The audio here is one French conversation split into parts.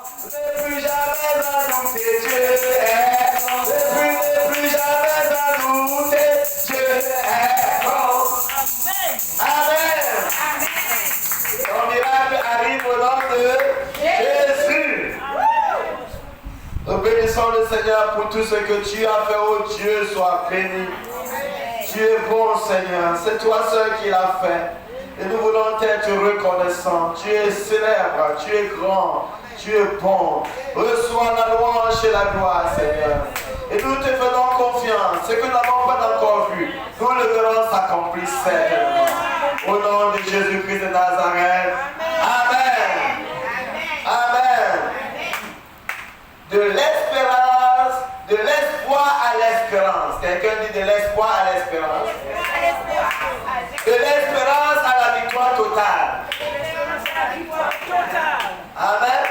ne plus jamais à douter, Dieu est bon. Ne plus jamais à douter, Dieu est bon. Amen. Ton miracle arrive au nom de Jésus. Nous bénissons le Seigneur pour tout ce que tu as fait, oh Dieu, sois béni. Tu es bon, Seigneur. C'est toi seul qui l'as fait. Et nous voulons être reconnaissants. Tu es célèbre, tu es grand, tu es bon. Reçois la louange et la gloire, Seigneur. Et nous te faisons confiance. Ce que nous n'avons pas encore vu, nous le verrons s'accomplir certainement. Au nom de Jésus-Christ de Nazareth. Amen. Amen. De l'espérance, de l'espoir à l'espérance. Quelqu'un dit de l'espoir à l'espérance. De l'espérance à la victoire totale. Amen.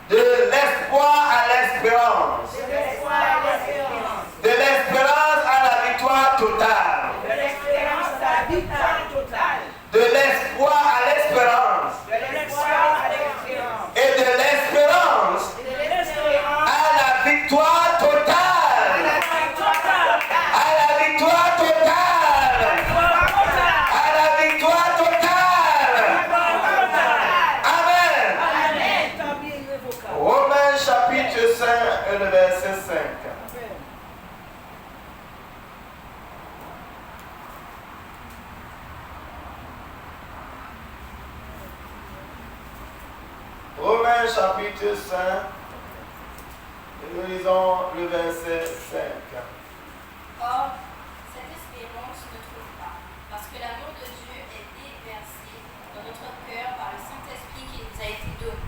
De l'espoir à l'espérance. De l'espérance à la victoire totale. De l'espoir à l'espérance. Et de l'espérance à la victoire totale. À la victoire totale. À la victoire totale. Amen. Romains chapitre 5 et le verset 5. Romains chapitre 5, et nous lisons le verset 5. Or, cette espérance ne trouve pas, parce que l'amour de Dieu est déversé dans notre cœur par le Saint-Esprit qui nous a été donné.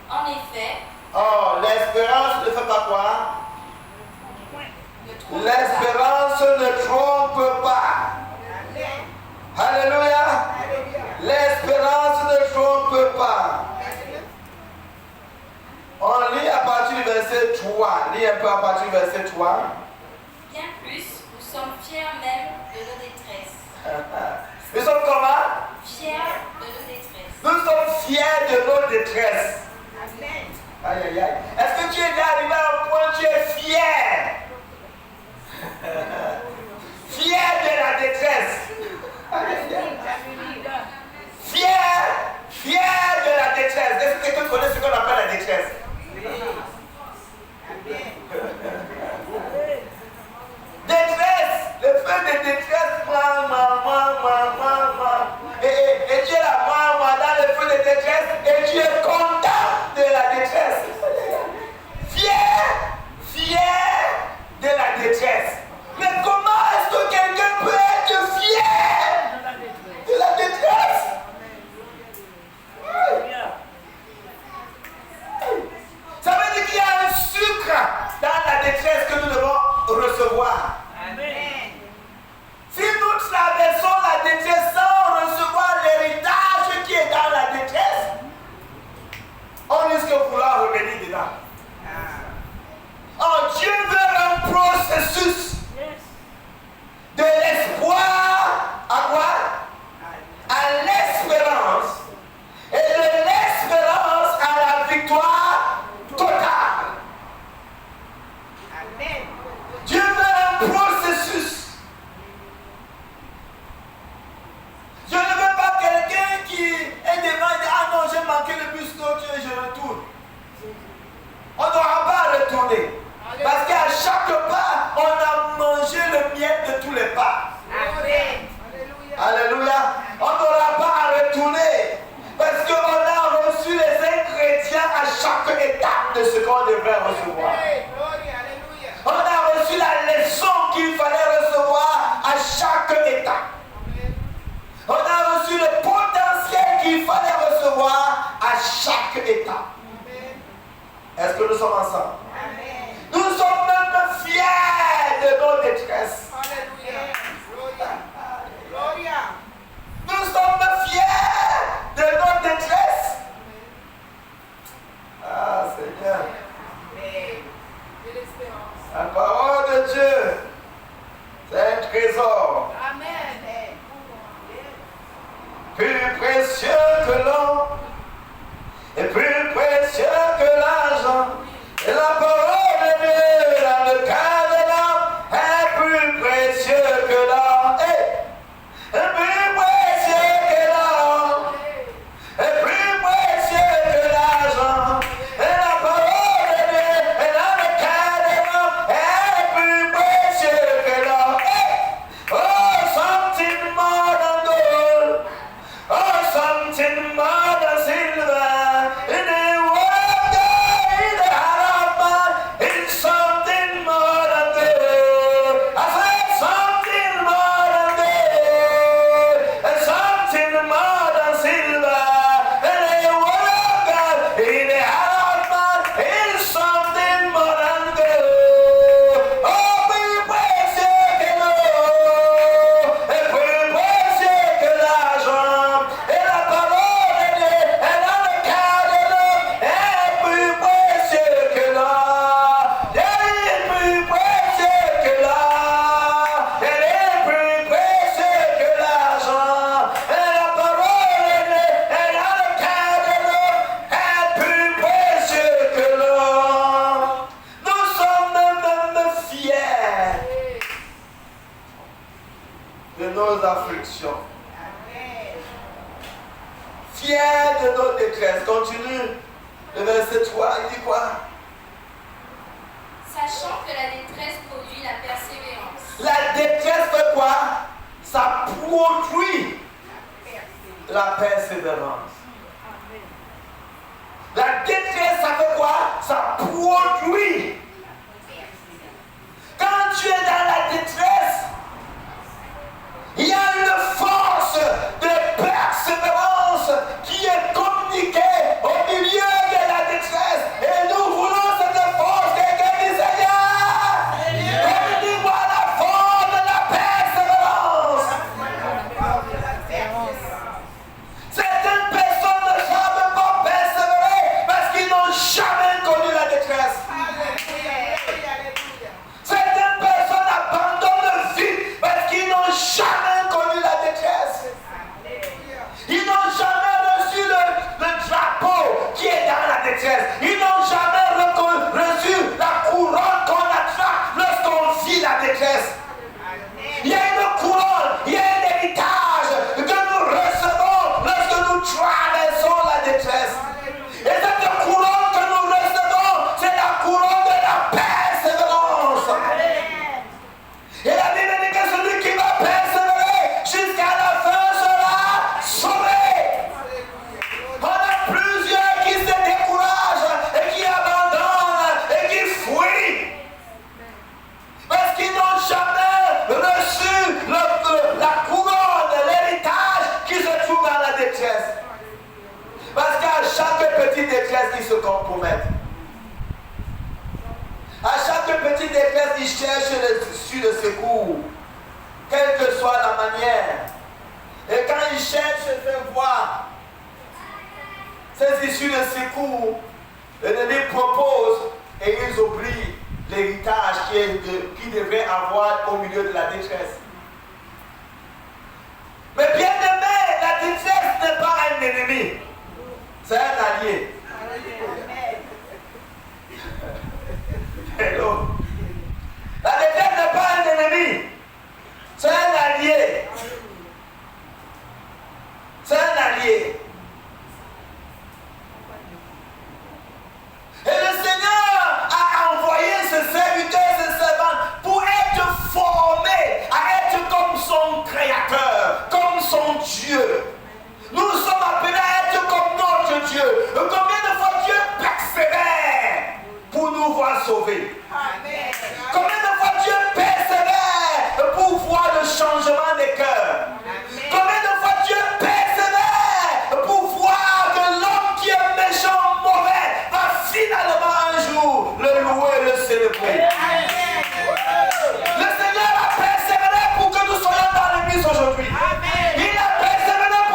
En effet, Or, l'espérance ne fait pas quoi? L'espérance ne trompe pas. Alléluia. L'espérance ne trompe pas. On lit à partir du verset 3. Lis un peu à partir du verset 3. bien plus, nous sommes fiers même de nos détresses. Nous sommes comment? Fiers de nos détresses. Nous sommes fiers de nos détresses. Amen. Aïe, aïe, aïe. Est-ce que tu es arrivé à un point où tu es fier? Fier de la détresse. Fier de la détresse. Est-ce que quelqu'un connaît ce qu'on appelle la détresse? Détresse, le feu de détresse, et tu es là, dans le feu de détresse, et tu es content de la détresse. Fier de la détresse. Mais comment est-ce que quelqu'un peut être fier de la détresse? Ça veut dire qu'il y a un sucre dans la détresse que nous devons recevoir. Amen. Si nous traversons la détresse sans recevoir l'héritage qui est dans la détresse, on risque de vouloir revenir dedans. Oh, Dieu veut un processus de l'espoir à quoi? À l'espérance. Et de l'espérance à la victoire totale. Amen. Dieu veut un processus. Je ne veux pas quelqu'un qui est devant et dit ah non, j'ai manqué le bus d'autre et je retourne. On n'aura pas à retourner. Parce qu'à chaque pas, on a mangé le miel de tous les pas. Amen. Alléluia. On n'aura pas à retourner. Parce qu'on a reçu les ingrédients à chaque étape de ce qu'on devrait recevoir. On a reçu la leçon qu'il fallait recevoir à chaque étape. On a reçu le potentiel qu'il fallait recevoir à chaque étape. Est-ce que nous sommes ensemble? Nous sommes même fiers de nos détresses. Nous sommes fiers de nos détresses. Ah Seigneur. La parole de Dieu, c'est un trésor. Plus précieux que l'or et plus précieux more than silver. In the world, in the heart of man, it's something more than gold. I said something more than gold, and something more than silver. In the world, in the heart of man, it's something more than gold. Oh, plus précieux que l'eau, et plus précieux que l'argent. Et la parole de Dieu est dans le cœur de l'homme, est plus précieux que l'or. Elle est plus précieux que l'or. Elle est plus précieux que l'argent. Et la parole de Dieu est dans le cœur de l'homme, est plus précieux que l'or. Nous sommes même fiers de nos afflictions. Fiers de nos détresses. Continue. Le verset 3, il dit quoi? Sachant que la détresse produit la persévérance. La détresse fait quoi? Ça produit la persévérance. La détresse, ça fait quoi? Ça produit. Quand tu es dans la détresse, il y a une force de persévérance qui est communiquée au milieu de la détresse. Et nous voulons cette force. Quelqu'un dit Seigneur, communique-moi la force de la persévérance. Certaines personnes ne savent pas persévérer parce qu'ils n'ont jamais connu la détresse. Certaines personnes abandonnent vite parce qu'ils n'ont jamais connu la détresse. Ils n'ont jamais reçu le drapeau qui est dans la détresse. Ils n'ont jamais reçu la couronne qu'on attrape lorsqu'on vit la détresse. Il y a une couronne, il y a un héritage que nous recevons lorsque nous traversons la détresse. Et cette couronne que nous recevons, c'est la couronne de la persévérance. Et la Bible dit que celui qui va persévérer jusqu'à la fin sera sauvé. On a plusieurs qui se découragent et qui abandonnent et qui fuient. Parce qu'ils n'ont jamais reçu la couronne, l'héritage qui se trouve dans la détresse. Parce qu'à chaque petite détresse, ils se compromettent. À chaque petite détresse, ils cherchent le secours, quelle que soit la manière. Et quand ils cherchent de voir ces issues de secours, l'ennemi propose et ils oublient l'héritage qu'ils devraient avoir au milieu de la détresse. Mais bien aimé, la détresse n'est pas un ennemi, c'est un allié. Hello. La détresse n'est pas un ennemi, c'est un allié. C'est un allié. Et le Seigneur a envoyé ce serviteur, ce servant, pour être formé à être comme son Créateur, comme son Dieu. Nous sommes appelés à être comme notre Dieu. Combien de fois Dieu persévère pour nous voir sauvés? Amen. Combien de fois Dieu persévère pour voir le changement des cœurs? Amen. Combien de fois Dieu persévère pour voir que l'homme qui est méchant, mauvais, va finalement un jour le louer et le célébrer? Amen. Le Seigneur a persévéré pour que nous soyons dans l'église aujourd'hui. Il a persévéré pour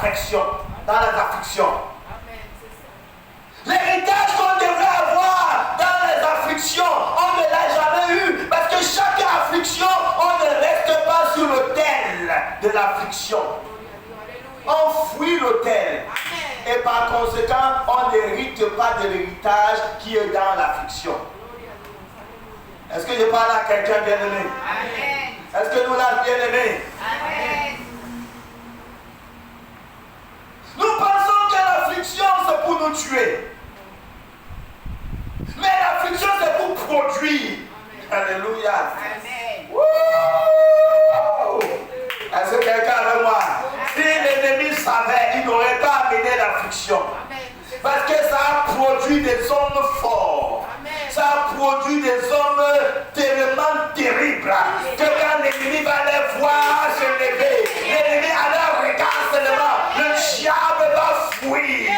afflictions. L'héritage qu'on devrait avoir dans les afflictions, on ne l'a jamais eu. Parce que chaque affliction, on ne reste pas sur l'autel de l'affliction. On fuit l'autel. Et par conséquent, on n'hérite pas de l'héritage qui est dans l'affliction. Est-ce que je parle à quelqu'un bien-aimé? Est-ce que nous l'avons bien-aimé? Nous pensons que l'affliction, c'est pour nous tuer. Mais l'affliction, c'est pour produire. Alléluia. Est-ce que quelqu'un avec moi? Si l'ennemi savait, il n'aurait pas amené l'affliction. Parce que ça a produit des hommes forts. Ça a produit des hommes tellement terribles que quand l'ennemi va les voir se lever, l'ennemi à leur regard seulement, le diable va fuir.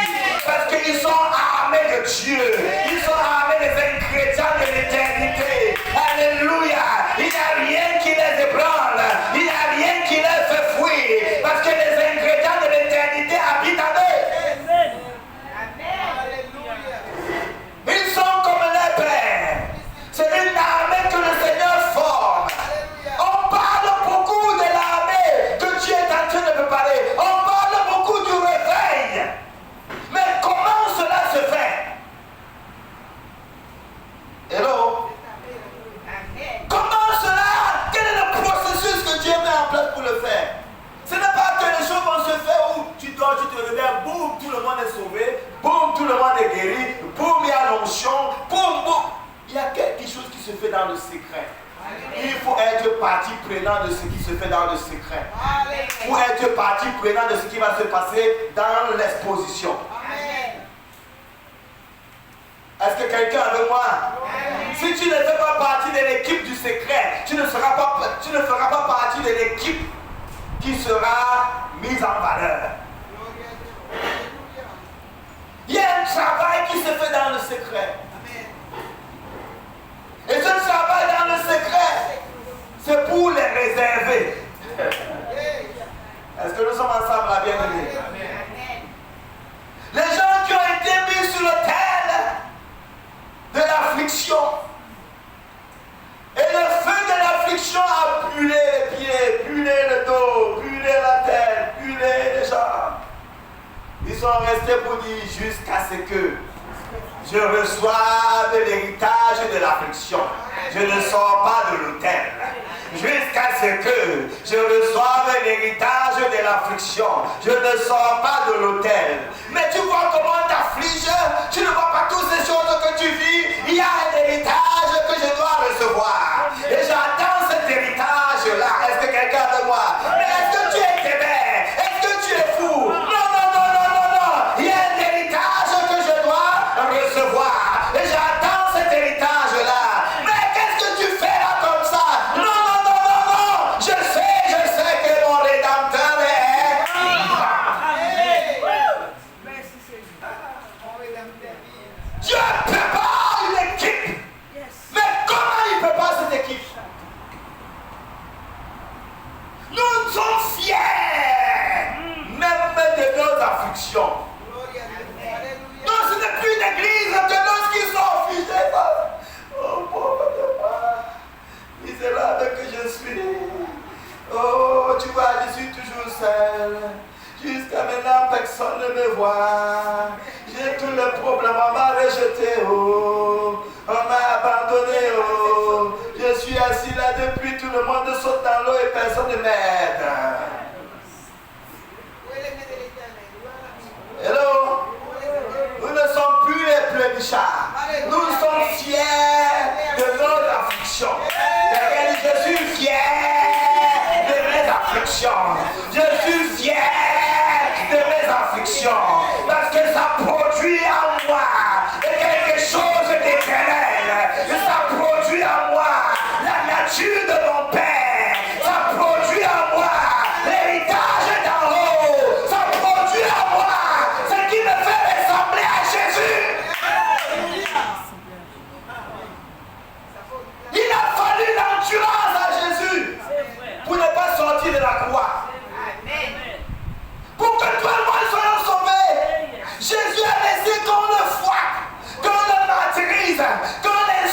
Parce qu'ils sont armés de Dieu. Ils sont armés des ingrédients de l'éternité. Alléluia. Il n'y a rien qui les ébranle. Il n'y a rien qui les fait fuir. Parce que les ingrédients de l'éternité habitent en eux. Ils sont comme les pères. C'est une armée que le Seigneur forme. On parle beaucoup de l'armée que Dieu est en train de préparer. On parle beaucoup du réveil. Mais comment cela se fait? Hello? Comment cela? Quel est le processus que Dieu met en place pour le faire? Ce n'est pas que les choses vont se faire où tu dors, tu te réveilles, boum, tout le monde est sauvé, boum, tout le monde est guéri, boum, il y a l'onction, boum, boum. Il y a quelque chose qui se fait dans le secret. Il faut être partie prenante de ce qui se fait dans le secret. Pour être partie prenante de ce qui va se passer dans l'exposition. Est-ce que quelqu'un avec moi? Si tu ne fais pas partie de l'équipe du secret, tu ne feras pas partie de l'équipe qui sera mise en valeur. Il y a un travail qui se fait dans le secret. Et ce travail dans le secret, c'est pour les réserver. Est-ce que nous sommes ensemble là, bien-aimés? Les gens qui ont été mis sur l'autel de l'affliction. Et le feu de l'affliction a brûlé les pieds, brûlé le dos, brûlé la tête, brûlé les jambes. Ils sont restés pour dire jusqu'à ce que je reçoive l'héritage de l'affliction. Je ne sors pas de l'autel. Jusqu'à ce que je reçoive l'héritage de l'affliction. Je ne sors pas de l'autel. Mais tu vois comment on t'afflige. Tu ne vois pas toutes ces choses que tu vis. Il y a un héritage que je dois recevoir. Et j'attends cet héritage-là. Est-ce que quelqu'un de moi? Mais est-ce que tu es téméraire? Est-ce que tu es fou? Non. Il y a un héritage que je dois recevoir. Et j'attends cet héritage-là. Mais qu'est-ce que tu fais là comme ça? Non. Je sais que mon Rédempteur est. Dieu prépare une équipe. Mais comment il prépare cette équipe? Nous sommes fiers, même de nos afflictions. Non, ce n'est plus une église de nos qui sont figés. Oh, pauvre de moi, misérable que je suis. Oh, tu vois, je suis toujours seul. Jusqu'à maintenant, personne ne me voit. J'ai tous les problèmes, on m'a rejeté, oh. On m'a abandonné, oh. Je suis assis là depuis, tout le monde saute dans l'eau et personne ne m'aide. Hello? Nous ne sommes plus les pleurnichards. Nous sommes fiers de nos afflictions. Je suis fier de mes afflictions. Je suis fier de mes afflictions. Parce que ça produit en moi quelque chose d'éternel. Ça produit en moi la nature de mon Père. Ça produit en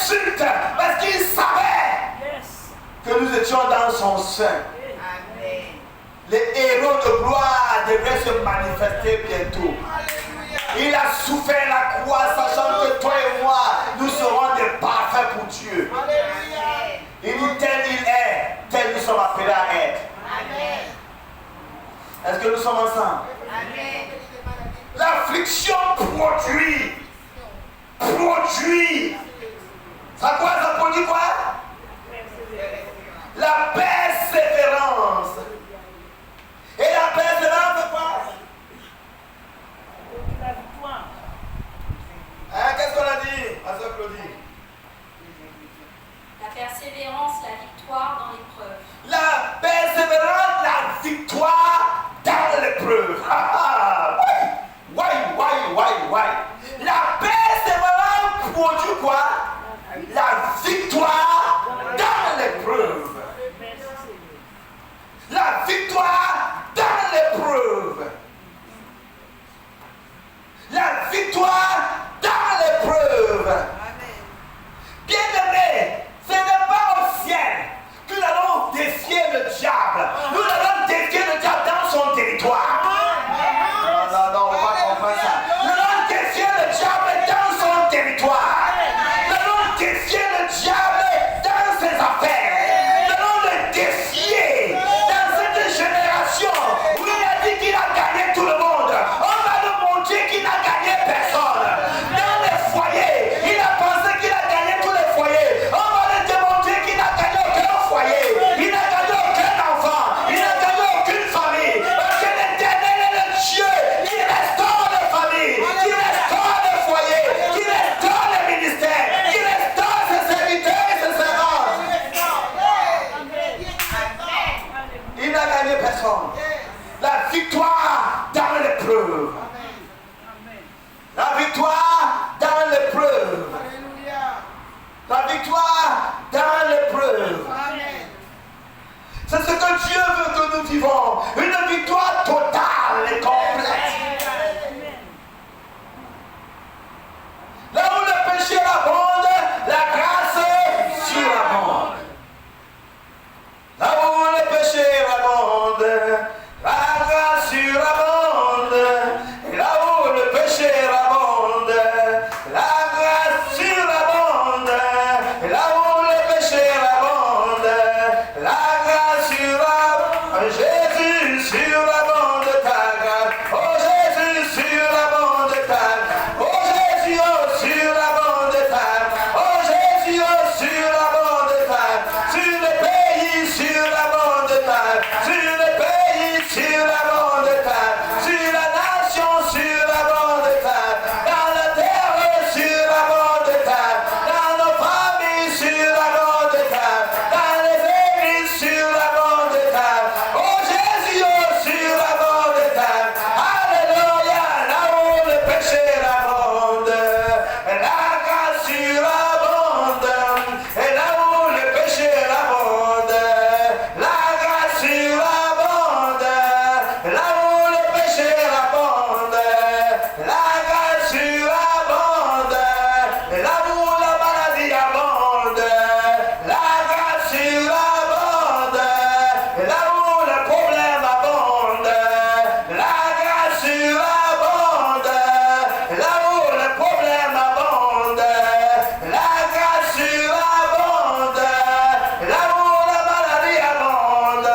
insulte parce qu'il savait que nous étions dans son sein. Les héros de gloire devraient se manifester bientôt. Il a souffert la croix, sachant que toi et moi, nous serons des parfaits pour Dieu. Il dit tel il est, tel nous sommes appelés à être. Est-ce que nous sommes ensemble? L'affliction produit. Ça quoi? Ça produit quoi? La persévérance. Et la persévérance, c'est quoi? Qu'est-ce qu'on a dit, ma soeur Claudie? La persévérance, la victoire dans l'épreuve. La persévérance, la victoire dans l'épreuve. Why? La persévérance produit quoi? La victoire dans l'épreuve. La victoire dans l'épreuve. La victoire dans l'épreuve. Bien-aimés, ce n'est pas au ciel que nous allons défier le diable. Nous allons défier le diable dans son territoire. Non, on va comprendre ça. Nous allons défier le diable dans son territoire. Nous allons défier le diable dans ses affaires. Nous allons le défier dans cette génération où il a dit qu'il a gagné tout le monde. On va nous montrer qu'il n'a gagné personne. Dans les foyers, il a pensé qu'il a gagné tous les foyers. On va lui démontrer qu'il n'a gagné aucun foyer. Il n'a gagné aucun enfant. Il n'a gagné aucune famille. Parce que l'Éternel est le Dieu qui restaure les familles, qui restaure les foyers, qui restaure les ministères, qui restaure ses serviteurs et ses servantes. Il n'a gagné personne. La victoire dans l'épreuve. La victoire dans l'épreuve. La victoire dans l'épreuve. C'est ce que Dieu veut que nous vivons. Une victoire totale et complète. Là où le péché abonde, la grâce surabonde. Là où le péché abonde, la grâce surabonde. Et là où le péché abonde, la grâce surabonde. Et là où le péché abonde, la grâce surabonde. Jésus surabonde ta grâce. Oh Jésus surabonde ta grâce. Oh Jésus surabonde ta grâce. Oh Jésus surabonde ta grâce. Sur le pays surabonde ta grâce. Sur le pays surabonde ta grâce. Sur la nation surabonde ta grâce. Dans la terre surabonde ta grâce. Dans nos familles surabonde ta grâce. Dans les églises surabonde ta grâce. Oh Jésus surabonde ta grâce. Alléluia. Là où le péché abonde, la grâce surabonde. Et là où le péché abonde, la grâce surabonde. Là où le péché abonde, la grâce surabonde. Et là où la maladie abonde, la grâce surabonde. Et là où le problème abonde, la grâce surabonde. Et là où le problème abonde, la grâce surabonde. Et là où la maladie abonde,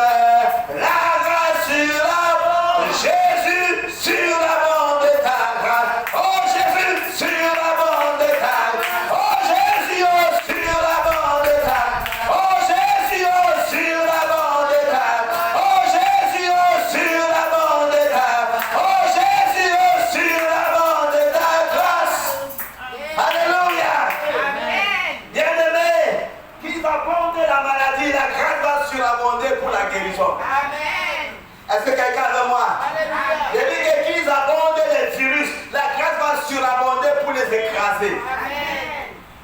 la grâce surabonde. Jésus surabonde ta grâce. Oh Jésus surabonde ta grâce. Oh Jésus surabonde ta grâce. Oh Jésus surabonde ta grâce. Oh Jésus surabonde ta grâce. Oh Jésus surabonde ta grâce. Alléluia. Bien-aimés, qu'ils abondent la maladie, la grâce va surabonder pour la guérison. Est-ce que quelqu'un est avec moi? Je dis que qu'ils abondent les virus, la grâce va surabonder pour les écraser.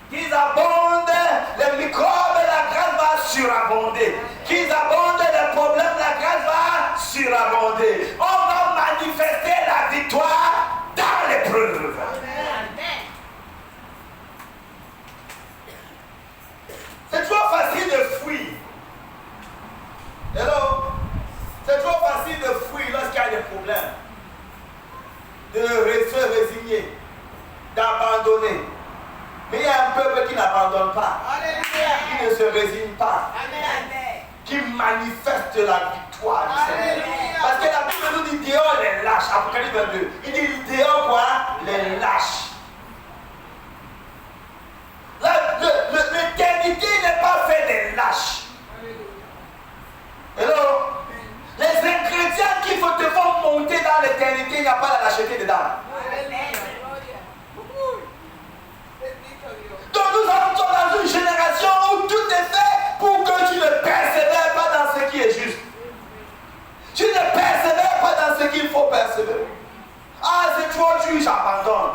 Qu'ils abondent les microbes, la grâce va surabonder. Qu'ils abondent les problèmes, la grâce va surabonder. On va manifester la victoire dans l'épreuve. s'abandonne pas, qui ne se résigne pas, qui manifeste la victoire du Seigneur. Parce que la Bible nous dit dehors les lâches, Apocalypse 22. Il dit dehors quoi? Les lâches. L'éternité n'est pas faite des lâches. Hello? Les ingrédients qu'il faut te faire monter dans l'éternité, il n'y a pas la lâcheté dedans. Donc nous sommes dans une génération où tout est fait pour que tu ne persévères pas dans ce qui est juste. Tu ne persévères pas dans ce qu'il faut persévérer. Ah, c'est trop dur, j'abandonne.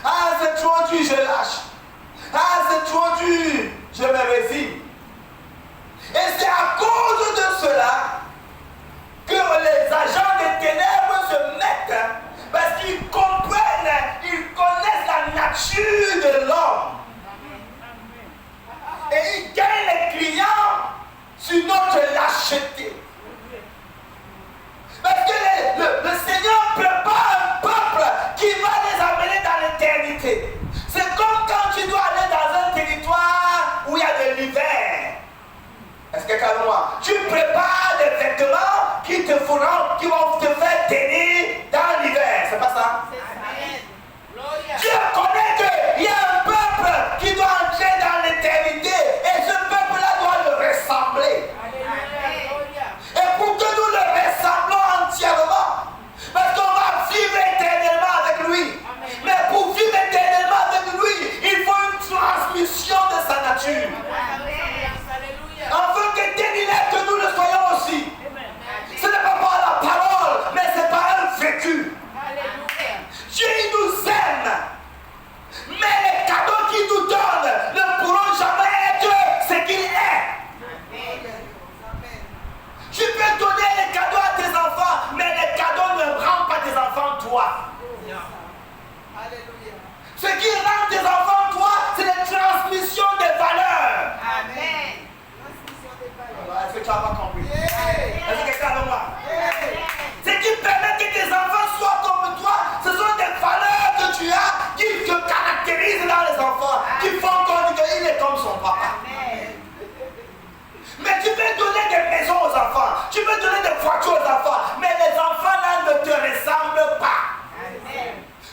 Ah, c'est trop dur, je lâche. Ah, c'est trop dur, je me résigne. Et c'est à cause de cela que les agents des ténèbres se mettent, parce qu'ils comprennent, ils connaissent la nature de l'homme. Et ils gagnent les clients sur notre lâcheté. Parce que le Seigneur prépare un peuple qui va les amener dans l'éternité. C'est comme quand tu dois aller dans un territoire où il y a de l'hiver. Est-ce que quelqu'un moi? Tu prépares des vêtements qui te feront, qui vont te faire tenir dans l'hiver. C'est pas ça? Dieu connaît qu'il y a un peuple qui doit entrer dans l'éternité et ce peuple-là doit le ressembler. Et pour que nous le ressemblons entièrement, parce qu'on va vivre éternellement avec lui. Mais pour vivre éternellement avec lui, il faut une transmission de sa nature. Afin que dès qu'il est que nous le soyons aussi. Ce n'est pas par la parole, mais c'est par un vécu. Dieu il nous aime. Mais les cadeaux qu'il nous donne ne pourront jamais être ce qu'il est. Tu peux donner les cadeaux à tes enfants, mais les cadeaux ne rendent pas tes enfants toi. Ce qui rend tes enfants toi, c'est la transmission des valeurs. Amen. Est-ce que tu n'as pas compris? Est-ce que quelqu'un avec moi? Ce qui permet que tes enfants soient comme toi, ce sont des valeurs que tu as qui te caractérisent dans les enfants, qui font comme qu'il est comme son papa. Mais tu peux donner des maisons aux enfants, tu peux donner des voitures aux enfants, mais les enfants là ne te ressemblent pas.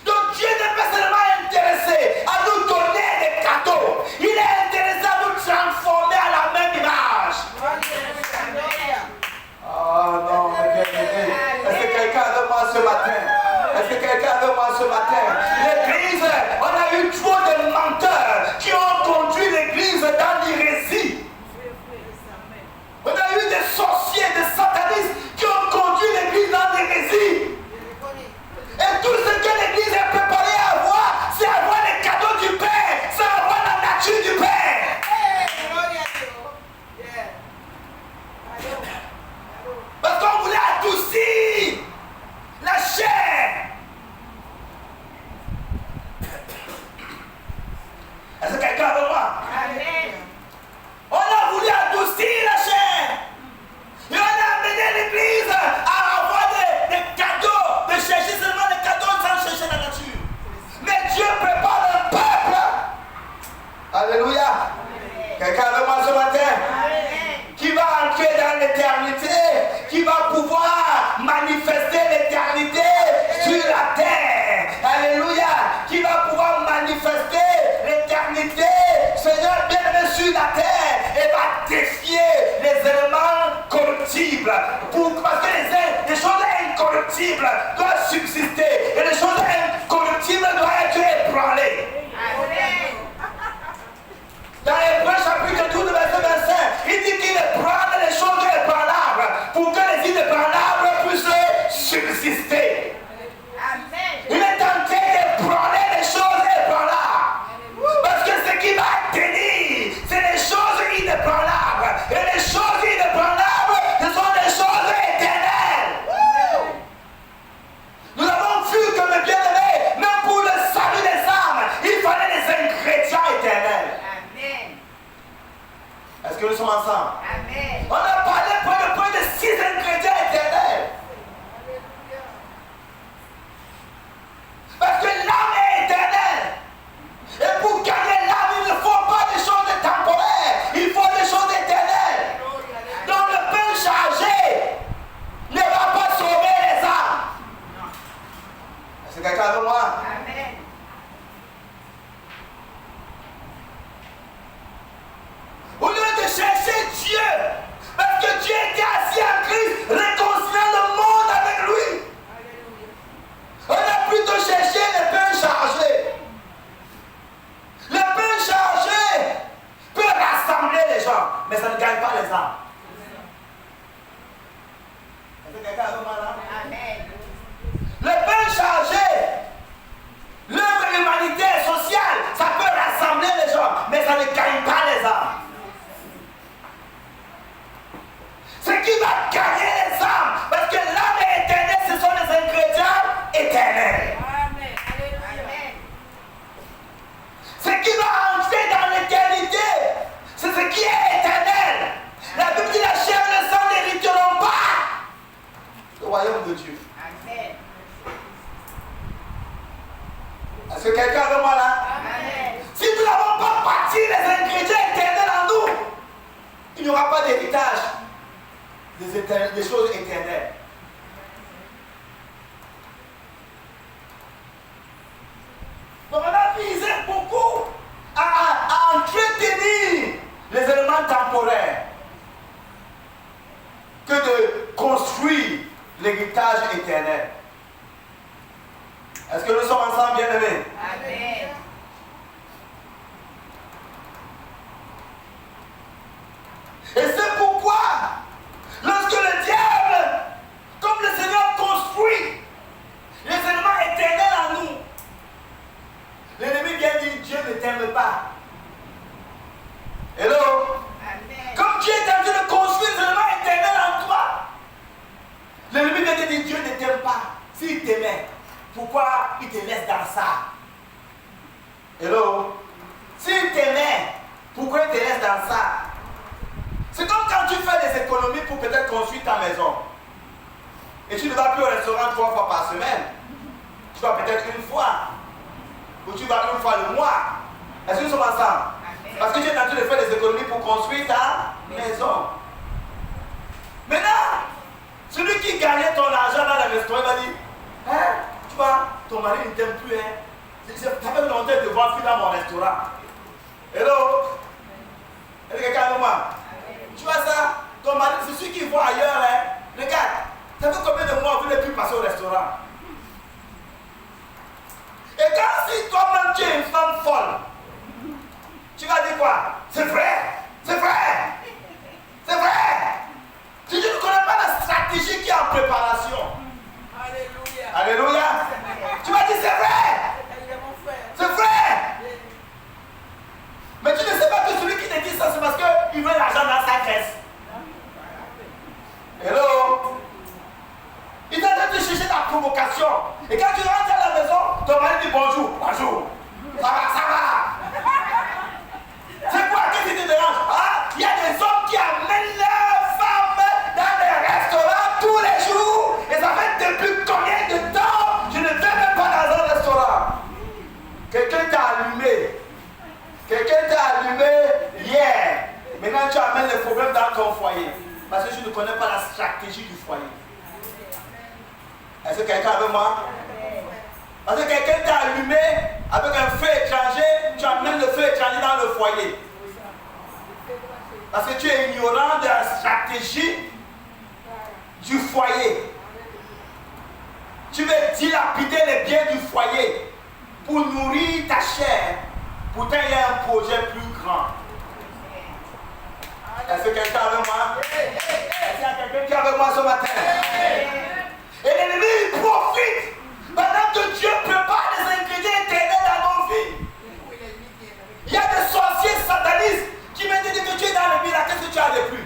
Donc Dieu n'est pas seulement intéressé à nous donner des cadeaux, il est intéressé à nous transformer à la même image. Oh non, est-ce que quelqu'un avec moi ce matin? Est-ce que quelqu'un avec moi ce matin? L'église, on a eu trop de menteurs qui ont conduit l'église dans l'hérésie. On a eu des sorciers, des satanistes qui ont conduit l'église dans l'hérésie. Et tout ce que l'église est préparée à avoir, c'est avoir les cadeaux du Père, c'est avoir la nature du Père. Parce qu'on voulait adoucir la chair. Est-ce que quelqu'un avec moi? Amen. On a voulu adoucir la chair. Et on a amené l'église à avoir des cadeaux, de chercher seulement les cadeaux sans chercher la nature. Mais Dieu prépare un peuple. Alléluia. Quelqu'un avec moi ce matin? Qui va entrer dans l'éternité, qui va pouvoir manifester l'éternité sur la terre. Alléluia. Qui va pouvoir manifester l'éternité, Seigneur bien-aimé, sur la terre et va défier les éléments corruptibles. Parce que les choses incorruptibles doivent subsister et les choses incorruptibles doivent être ébranlées. Dans Hébreux chapitre 12, verset 25, il dit qu'il ébranle les choses ébranlables pour que les inébranlables puissent subsister. Il est en train d'ébranler les choses ébranlables. Parce que ce qui va tenir, c'est les choses inébranlables. Et les choses inébranlables, ce sont des choses éternelles. Nous avons vu que le bien-aimé, même pour le salut des âmes, il fallait les ingrédients éternels. Est-ce que nous sommes ensemble? Amen. On a parlé point de 6 ingrédients éternels. Parce que l'âme est éternelle. Et pour gagner l'âme, il ne faut pas des choses mais ça ne gagne pas les âmes. Est-ce que quelqu'un a un mal là? Amen. Le pain chargé, l'œuvre humanitaire, sociale, ça peut rassembler les gens, mais ça ne gagne pas les âmes. Ce qui va gagner les âmes, parce que l'âme est éternelle, ce sont les ingrédients éternels. Amen. Amen. Ce qui va entrer dans l'éternité, c'est ce qui est éternel. La Bible dit la chair et le sang n'hériteront pas le royaume de Dieu. Amen. Est-ce que quelqu'un a moi là? Amen. Si nous n'avons pas bâti les ingrédients éternels en nous, il n'y aura pas d'héritage des choses éternelles. Donc on a visé beaucoup à entretenir les éléments temporaires que de construire l'héritage éternel. Est-ce que nous sommes ensemble, bien-aimés? Amen. Et c'est pourquoi, lorsque le diable, comme le Seigneur construit les éléments éternels en nous, l'ennemi vient dire Dieu ne t'aime pas. Hello? Amen. Comme Dieu est en train de construire les éléments éternels en toi, l'ennemi vient dire Dieu ne t'aime pas. S'il t'aimait, pourquoi il te laisse dans ça? Hello? S'il t'aimait, pourquoi il te laisse dans ça? C'est comme quand tu fais des économies pour peut-être construire ta maison. Et tu ne vas plus au restaurant 3 fois par semaine. Tu vas peut-être une fois. Ou tu vas une fois le mois. Est-ce que nous sommes ensemble? Parce que tu es en train de faire des économies pour construire ta maison. Maintenant, celui qui gagnait ton argent dans le restaurant, il va dire, hein, tu vois, ton mari ne t'aime plus, hein. Ça fait longtemps de te voir plus dans mon restaurant. Hello? Est-ce que quelqu'un avec moi? Tu vois ça? Ton mari, c'est celui qui voit ailleurs, hein. Regarde, ça fait combien de mois vous n'êtes plus passé au restaurant? Et quand si toi-même tu es une femme folle, tu vas dire quoi? C'est vrai, c'est vrai, c'est vrai. Si tu ne connais pas la stratégie qui est en préparation, alléluia, alléluia, tu vas dire c'est vrai, c'est vrai. Mais tu ne sais pas que celui qui te dit ça, c'est parce qu'il veut l'argent dans sa caisse. Hello? Il est en train de chercher ta provocation. Et quand tu rentres à la maison, ton mari dit bonjour, bonjour. Ça va, ça va. C'est quoi? Qu'est-ce qui te dérange? Ah, il y a des hommes qui amènent leurs femmes dans des restaurants tous les jours. Et ça fait depuis combien de temps? Je ne vais même pas dans un restaurant. Quelqu'un t'a allumé. Quelqu'un t'a allumé hier. Maintenant tu amènes les problèmes dans ton foyer. Parce que tu ne connais pas la stratégie du foyer. Est-ce que quelqu'un avec moi? Parce que quelqu'un t'a allumé avec un feu étranger, tu amènes le feu étranger dans le foyer. Parce que tu es ignorant de la stratégie du foyer. Tu veux dilapider les biens du foyer pour nourrir ta chair. Pourtant, il y a un projet plus grand. Est-ce que quelqu'un est avec moi? Est-ce qu'il y a quelqu'un qui est avec moi ce matin? Et l'ennemi, il profite pendant que Dieu prépare les ingrédients éternels dans nos vies. Il y a des sorciers satanistes qui viennent te dire que tu es dans le village, qu'est-ce que tu as de plus?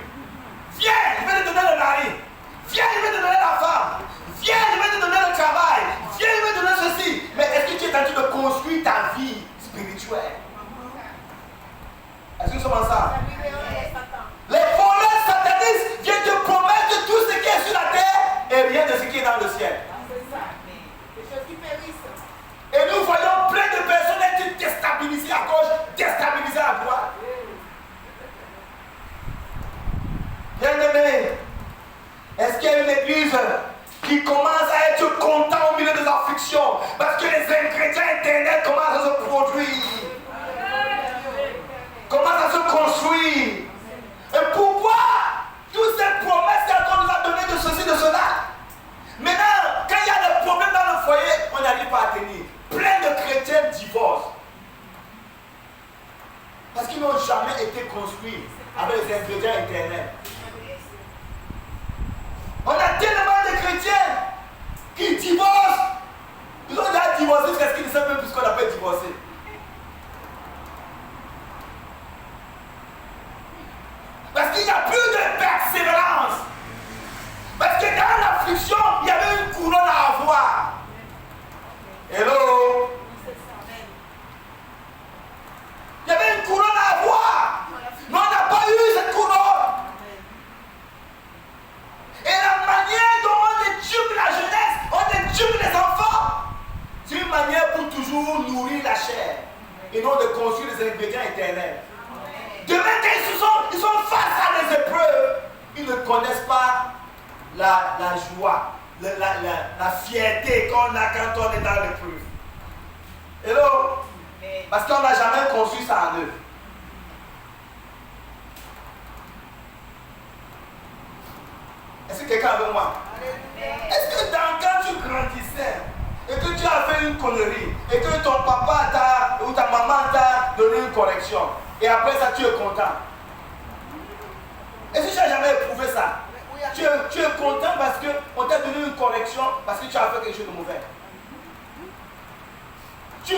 Viens, je vais te donner le mari. Viens, je vais te donner la femme. Viens, je vais te donner le travail. Viens, je vais te donner ceci. Mais est-ce que tu es en train de construire ta vie spirituelle? Est-ce que nous sommes ensemble? Les voleurs satanistes viennent te promettre tout ce qui est sur la terre et rien de ce qui est dans le ciel. Et nous voyons plein de personnes être déstabilisées à gauche, déstabilisées à droite. Bien-aimés, est-ce qu'il y a une église qui commence à être content au milieu des afflictions parce que les ingrédients éternels commencent à se produire, commencent à se construire? Et pourquoi toutes ces promesses qu'on nous a données de ceci, de cela? Maintenant, Parce qu'ils n'ont jamais été construits avec les ingrédients éternels. On a tellement de chrétiens qui divorcent. Ils ont déjà divorcé parce qu'ils ne savent même plus ce qu'on appelle divorcer. Parce qu'il n'y a plus de persévérance. Parce que dans l'affliction, il y avait une couronne à avoir. Hello? Il y avait une couronne à avoir. Mais on n'a pas eu cette couronne. Et la manière dont on éduque la jeunesse, on éduque les enfants, c'est une manière pour toujours nourrir la chair et non de construire les ingrédients éternels. Demain, quand ils sont face à des épreuves, ils ne connaissent pas la joie, la fierté qu'on a quand on est dans l'épreuve. Hello? Parce qu'on n'a jamais construit ça en eux. Est-ce que quelqu'un est avec moi? Est-ce que quand tu grandissais et que tu as fait une connerie et que ton papa ou ta maman t'a donné une correction et après ça tu es content? Est-ce que tu n'as jamais éprouvé ça? Tu es content parce qu'on t'a donné une correction parce que tu as fait quelque chose de mauvais. Tu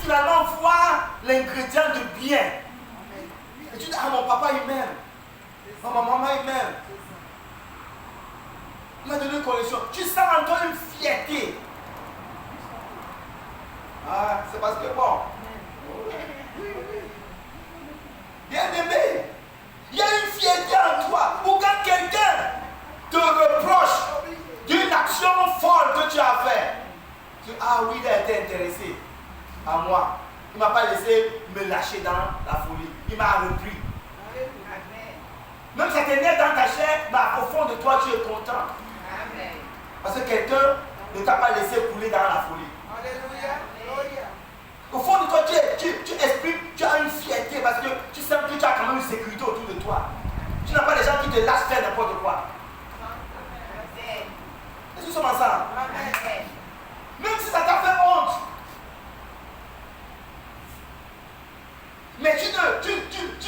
finalement vois l'ingrédient de bien. Et tu dis, ah mon papa il m'aime. Oh, ma maman il m'aime. Il m'a donné une correction. Tu sens en toi une fierté. Ah, c'est parce que bon. Bien aimé. Il y a une fierté en toi. Ou quand quelqu'un te reproche d'une action folle que tu as faite. Tu dis, ah oui, il a été intéressé à moi. Il ne m'a pas laissé me lâcher dans la folie. Il m'a repris. Même si ça t'énerve dans ta chair, mais au fond de toi, tu es content. Parce que quelqu'un ne t'a pas laissé couler dans la folie. Au fond de toi, tu exprimes, tu as une fierté parce que tu sens que tu as quand même une sécurité autour de toi. Tu n'as pas des gens qui te lâchent faire n'importe quoi. Est-ce que nous sommes ensemble? Même si ça t'a fait honte. Mais tu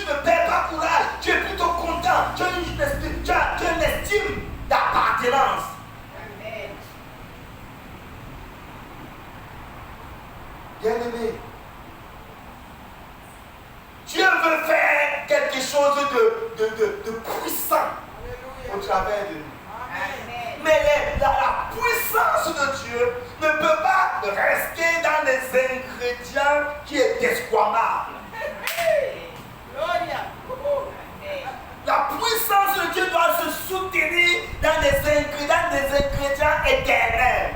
ne perds pas courage. Tu es plutôt content. Tu as une estime d'appartenance. Bien-aimé, Dieu veut faire quelque chose de puissant au travers de nous. Mais la puissance de Dieu ne peut pas rester dans les ingrédients qui est desquamables. La puissance de Dieu doit se soutenir dans des ingrédients éternels.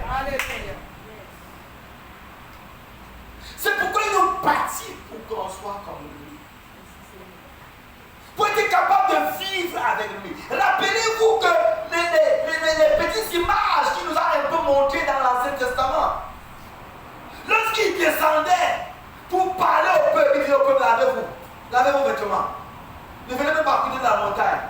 C'est pourquoi il nous bâtit pour qu'on soit comme lui. Pour être capable de vivre avec lui. Rappelez-vous que les petites images qu'il nous a un peu montrées dans l'Ancien Testament. Lorsqu'il descendait pour parler au peuple, il dit au peuple, lavez vos vêtements. Ne venez même pas courir dans la montagne.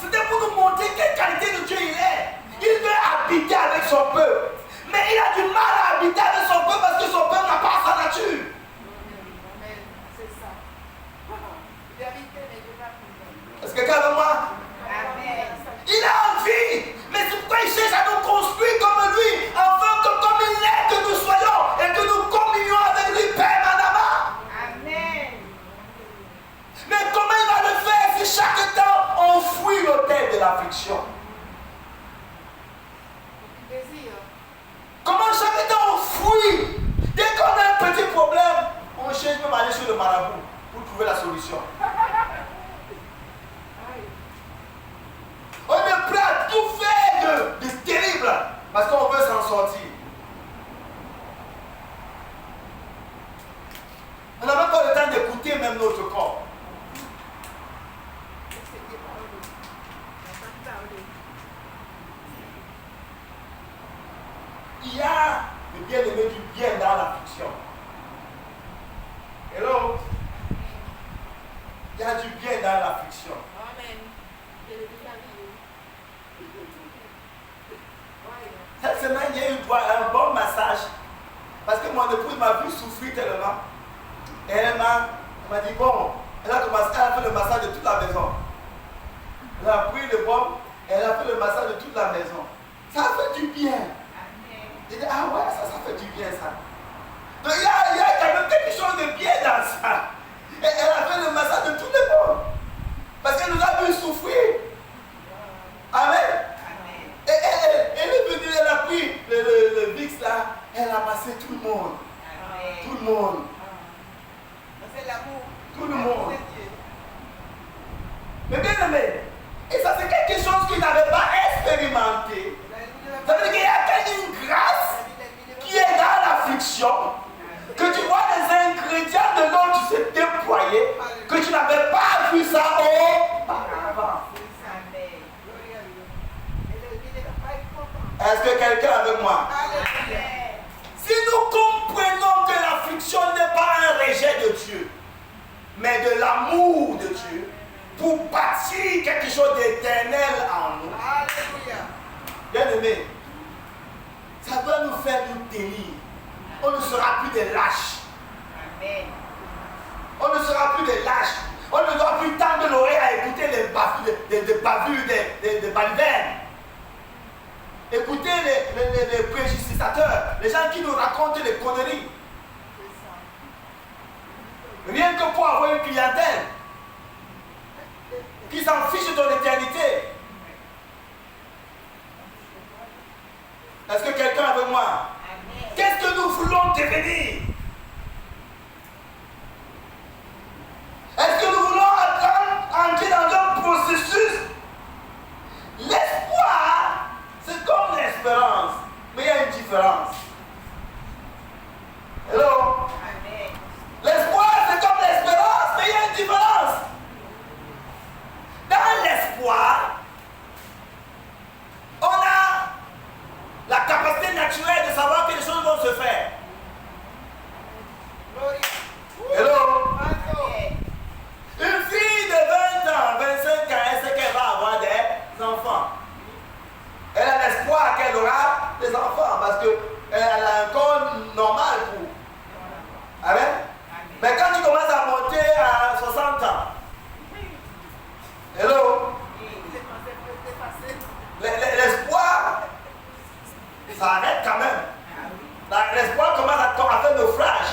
C'était pour nous montrer quelle qualité de Dieu il est. Il veut habiter avec son peuple. Mais il a du mal à habiter avec son peuple parce que son peuple n'a pas sa nature. C'est ça. Est-ce que quelqu'un avec moi? Amen. Il a envie. Mais c'est pourquoi il cherche à nous construire comme lui. Afin que comme il est, que nous soyons et que nous communions avec lui permanemment. Amen. Mais comment il va le faire si chaque temps on fuit l'autel de l'affliction? Comment chaque temps on fuit? Dès qu'on a un petit problème, on cherche même à aller sur le marabout pour trouver la solution. On est prêt à tout faire de terrible parce qu'on veut s'en sortir. On n'a même pas le temps d'écouter même notre corps. Il y a le bien-aimé du bien dans l'affliction. Hello? Il y a du bien dans l'affliction. Amen. Cette semaine, il y a eu un bon massage. Parce que mon épouse m'a vu souffrir tellement. Maintenant, elle m'a dit, bon, elle a fait le massage de toute la maison. Elle a pris le baume, elle a fait le massage de toute la maison. Ça fait du bien. J'ai dit, ah ouais, ça fait du bien ça. Donc il y a quand même quelque chose de bien dans ça. Et elle a fait le massage de tous les baumes. Parce qu'elle nous a vu souffrir. Amen. Et elle est venue, elle a pris le VIX là, elle a massé tout le monde. Tout le monde. C'est l'amour. Tout le monde. Mais bien aimé, et ça c'est quelque chose qu'il n'avait pas expérimenté. Ça veut dire qu'il y a une grâce qui est dans l'affliction, que tu vois les ingrédients de l'eau qui se déployer, que tu n'avais pas vu ça auparavant. Est-ce que quelqu'un est avec moi? Si nous comprenons que l'affliction n'est pas un rejet de Dieu, mais de l'amour de Dieu, pour bâtir quelque chose d'éternel en nous. Bien aimé, ça doit nous faire nous tenir. On ne sera plus des lâches. On ne sera plus des lâches. On ne doit plus tendre l'oreille à écouter les bavures, des balivernes. Écoutez les préjustitateurs, les gens qui nous racontent des conneries. Rien que pour avoir une clientèle qui s'en fiche de ton éternité. Est-ce que quelqu'un est avec moi? Qu'est-ce que nous voulons devenir? Est-ce que nous voulons entrer dans un processus? L'espoir, c'est comme l'espérance, mais il y a une différence. Hello? L'espoir, c'est comme l'espérance, mais il y a une différence. Dans l'espoir, on a la capacité naturelle de savoir que les choses vont se faire. Hello? Une fille de 20 ans, 25 ans, elle sait qu'elle va avoir des enfants. Elle a l'espoir qu'elle aura des enfants parce qu'elle a un corps normal pour. Amen? Mais quand tu commences à monter à 60 ans, hello? L'espoir, ça arrête quand même. L'espoir commence à faire naufrage.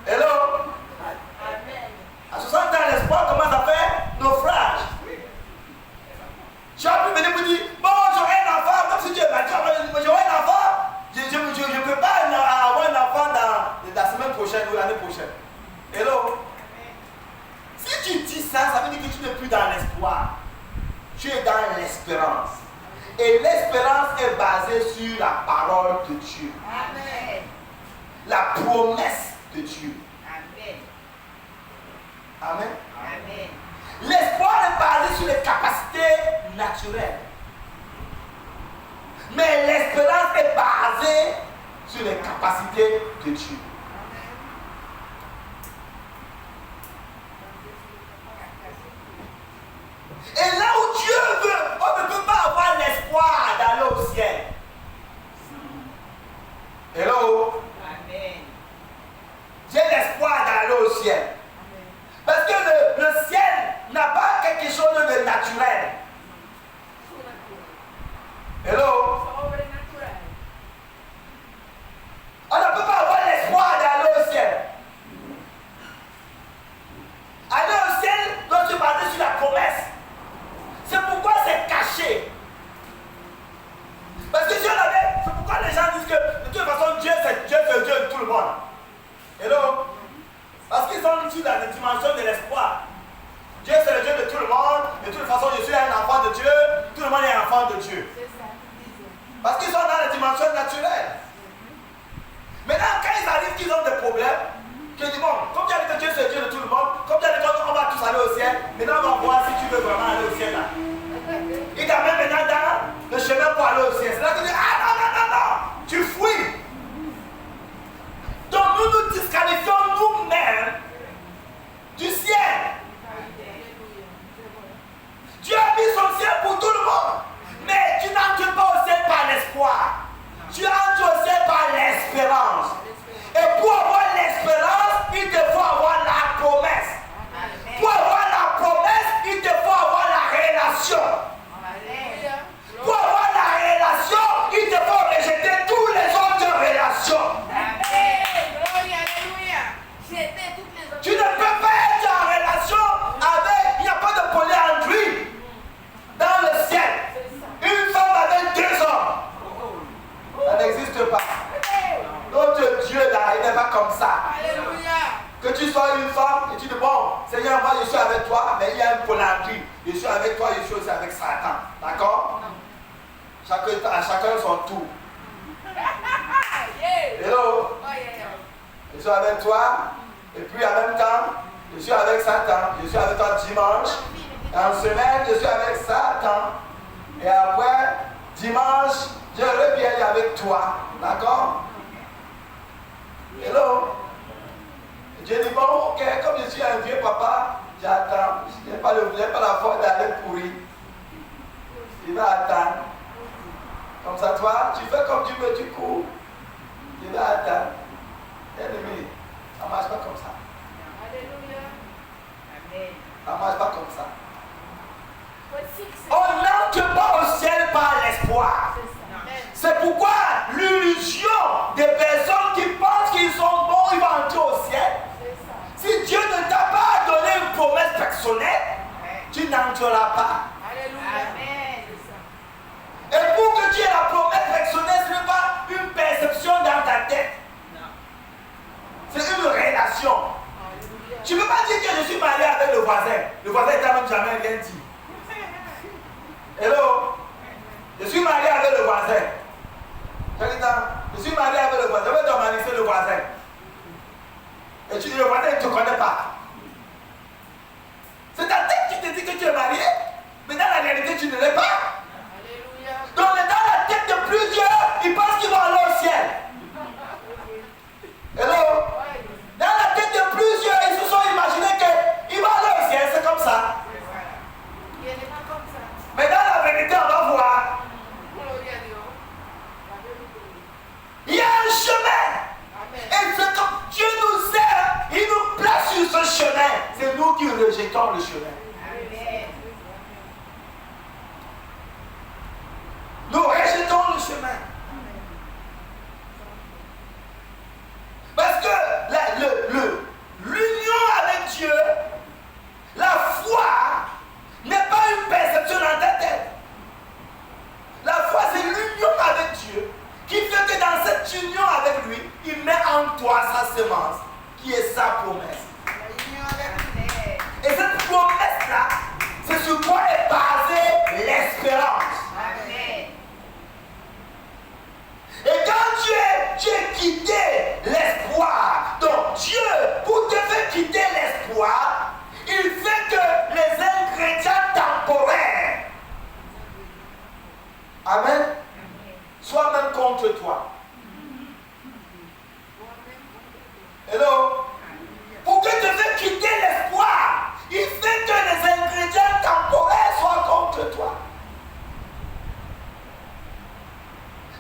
Hello? À 60 ans, l'espoir commence à faire naufrage. Tu as pu venir me dire, bon, j'aurai un enfant, comme si Dieu m'a dit, j'aurai un enfant. Je ne peux pas avoir un enfant dans la semaine prochaine ou l'année prochaine. Hello? Si tu dis ça, ça veut dire que tu n'es plus dans l'espoir. Tu es dans l'espérance. Et l'espérance est basée sur la parole de Dieu. Amen. La promesse de Dieu. Amen. Amen. Amen. L'espoir est basé sur les capacités naturelles. Mais l'espérance est basée sur les capacités de Dieu. Et là où Dieu veut, on ne peut pas avoir l'espoir d'aller au ciel. Hello? Amen. J'ai l'espoir d'aller au ciel. Parce que le ciel n'a pas quelque chose de naturel. Hello? On ne peut pas avoir l'espoir d'aller au ciel. Aller au ciel doit se baser sur la promesse. C'est pourquoi c'est caché. Parce que si on avait, c'est pourquoi les gens disent que de toute façon Dieu c'est Dieu de tout le monde. Hello? Parce qu'ils sont sur la dimension de l'espoir. Dieu c'est le Dieu de tout le monde. De toute façon je suis un enfant de Dieu. Tout le monde est un enfant de Dieu. Parce qu'ils sont dans la dimension naturelle. Maintenant quand ils arrivent qu'ils ont des problèmes, qu'ils disent bon, comme tu as dit que Dieu c'est Dieu de tout le monde, comme tu as dit qu'on va tous aller au ciel, maintenant on va voir si tu veux vraiment aller au ciel là. Il t'amène maintenant dans le chemin pour aller au ciel. C'est là que tu dis ah non, tu fuis. Donc nous nous disqualifions nous-mêmes du ciel. Dieu a mis son ciel pour tout le monde. Mais tu n'entres pas au ciel par l'espoir. Tu entres au ciel par l'espérance. Et pour avoir l'espérance, il te faut Tu ne peux pas être en relation avec, il n'y a pas de polyandrie dans le ciel. Une femme avec 2 hommes. Ça n'existe pas. Notre Dieu là, il n'est pas comme ça. Que tu sois une femme et tu dis bon, Seigneur, moi je suis avec toi, mais il y a une polyandrie. Je suis avec toi, je suis aussi avec Satan. D'accord? Chacun son tour. Hello? Je suis avec toi, et puis en même temps, je suis avec Satan. Je suis avec toi dimanche. Et en semaine, je suis avec Satan. Et après, dimanche, je reviens avec toi. D'accord? Hello? Dieu dit, bon, ok, comme je suis un vieux papa, j'attends. Je n'ai pas la foi d'aller pourrir. Il va attendre. Comme ça, toi, tu fais comme tu veux, tu cours. Il va attendre. Ennemi, ça ne marche pas comme ça. Alléluia. Amen. Ça ne marche pas comme ça. On n'entre pas au ciel par l'espoir. C'est pourquoi l'illusion des personnes qui pensent qu'ils sont bons, ils vont entrer au ciel. Si Dieu ne t'a pas donné une promesse personnelle, tu n'entreras pas. Alléluia. Et pour que tu aies la promesse personnelle, ce n'est pas une perception dans ta tête. C'est une relation. Tu ne peux pas dire que je suis marié avec le voisin. Le voisin ne t'a même jamais rien dit. Hello? Je suis marié avec le voisin. Je suis marié avec le voisin. Je vais te manipuler le voisin. Et tu dis, le voisin ne te connaît pas. C'est ta tête qui te dit que tu es marié, mais dans la réalité, tu ne l'es pas. Alléluia. Donc, dans la tête de plusieurs, ils pensent qu'ils vont aller au ciel. Hello? Dans la tête de plusieurs, ils se sont imaginés qu'ils vont aller au ciel, c'est comme ça. Mais dans la vérité, on va voir. Il y a un chemin. Et c'est comme Dieu nous aime, il nous place sur ce chemin. C'est nous qui rejetons le chemin. Nous rejetons le chemin. Parce que l'union avec Dieu, la foi, n'est pas une perception dans ta tête. La foi, c'est l'union avec Dieu qui fait que dans cette union avec lui, il met en toi sa semence, qui est sa promesse. Et cette promesse-là, c'est sur quoi est basée l'espérance. Et quand tu es quitté l'espoir, donc Dieu, pour te faire quitter l'espoir, il fait que les ingrédients temporaires, amen, soient même contre toi. Hello? Pour que te faire quitter l'espoir, il fait que les ingrédients temporaires soient contre toi.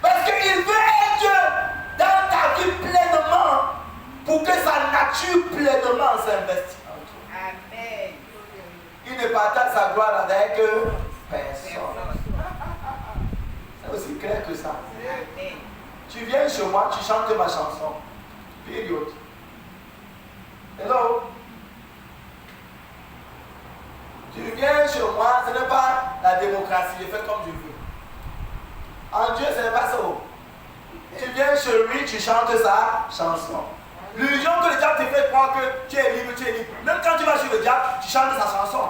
Parce qu'il veut être dans ta vie pleinement pour que sa nature pleinement s'investisse en toi. Amen. Il ne partage sa gloire avec personne. C'est aussi clair que ça. Amen. Tu viens chez moi, tu chantes ma chanson. Période. Hello? Tu viens chez moi, ce n'est pas la démocratie, je fais comme je veux. En Dieu, ce n'est pas ça. Tu viens chez lui, tu chantes sa chanson. L'illusion que le diable te fait croire que tu es libre, tu es libre. Même quand tu vas chez le diable, tu chantes sa chanson.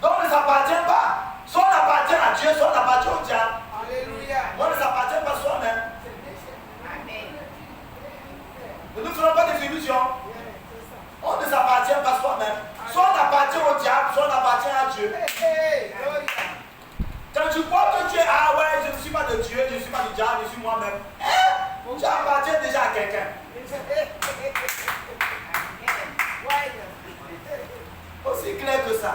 Donc on ne s'appartient pas. Soit on appartient à Dieu, soit on appartient au diable. Alléluia. On ne s'appartient pas soi-même. Amen. Ne nous faisons pas des illusions. On ne s'appartient pas soi-même. Soit on appartient au diable, soit on appartient à Dieu. Quand tu crois que tu es, ah ouais, je ne suis pas de Dieu, je ne suis pas du diable, je suis moi-même. Tu appartiens déjà à quelqu'un. Aussi clair que ça.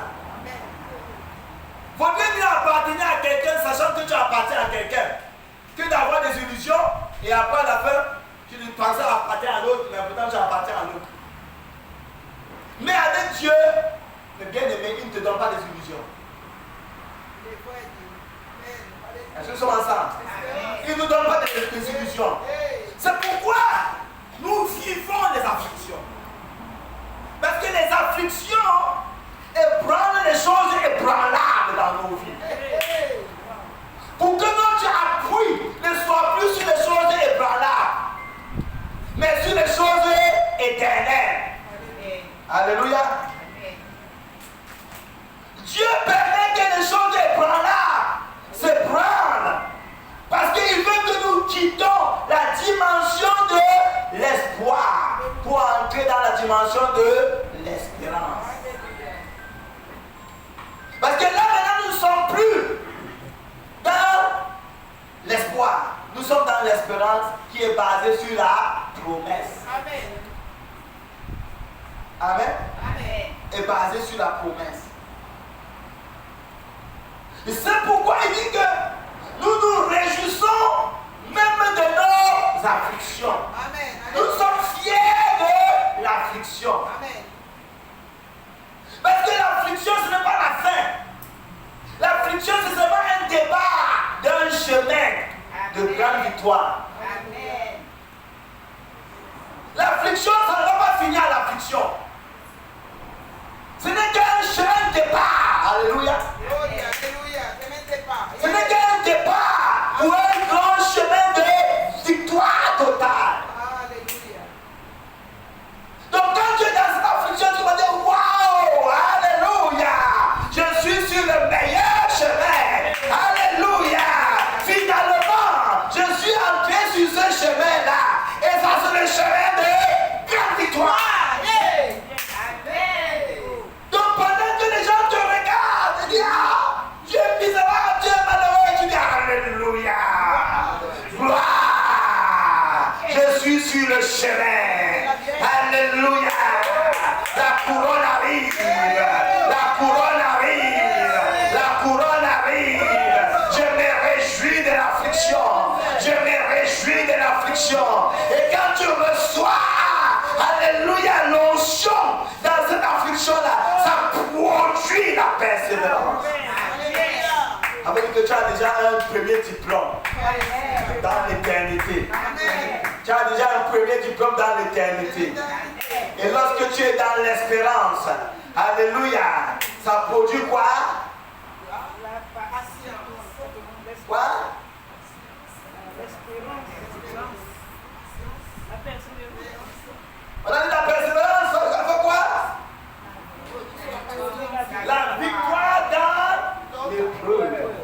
Vaudrait mieux appartenir à quelqu'un sachant que tu appartiens à quelqu'un que d'avoir des illusions et après à la fin, tu pensais appartenir à l'autre, mais pourtant tu appartiens à l'autre. Mais avec Dieu, le bien-aimé, il ne te donne pas des illusions. Est-ce que nous sommes ensemble? Il ne nous donne pas des illusions. C'est pourquoi nous vivons les afflictions. Parce que les afflictions ébranlent les choses ébranlables dans nos vies. Pour que notre appui ne soit plus sur les choses ébranlables, mais sur les choses éternelles. Alléluia. Dieu permet que les choses ébranlables s'ébranlent. Parce qu'il veut que nous quittons la dimension de l'espoir pour entrer dans la dimension de l'espérance. Parce que là maintenant nous ne sommes plus dans l'espoir. Nous sommes dans l'espérance qui est basée sur la promesse. Amen. Amen. Amen. Est basée sur la promesse. Et c'est pourquoi il dit que nous nous réjouissons même de nos afflictions. Amen. Nous sommes fiers de l'affliction. Amen. Parce que l'affliction, ce n'est pas la fin. L'affliction, c'est seulement un départ d'un chemin de grande victoire. Amen. L'affliction, ça ne va pas finir à l'affliction. Ce n'est qu'un chemin de départ. Alléluia. Gloria, alléluia. Ne mentez pas. Ce n'est qu'un départ pour un grand chemin de victoire totale. Alléluia. Donc quand tu es dans cette affliction, tu vas dire waouh, alléluia, je suis sur le meilleur chemin. Alléluia. Finalement, je suis entré sur ce chemin-là. Et ça, c'est le chemin de grande victoire. Amen. Donc pendant que les gens te regardent et disent ah, Dieu est misérable, Dieu est malheureux, tu dis alléluia. Gloire. Je suis sur le chemin. Alléluia. La couronne arrive. La couronne arrive. La couronne arrive. Je me réjouis de l'affliction. Je me réjouis de l'affliction. Et quand tu reçois, alléluia, l'onction dans cette affliction-là, ça produit la persévérance. Avec que tu as déjà un premier diplôme dans l'éternité. Tu as déjà un premier diplôme dans l'éternité. Et lorsque tu es dans l'espérance, alléluia, ça produit quoi? Quoi? On a dit la persévérance, ça fait quoi? La victoire dans l'épreuve.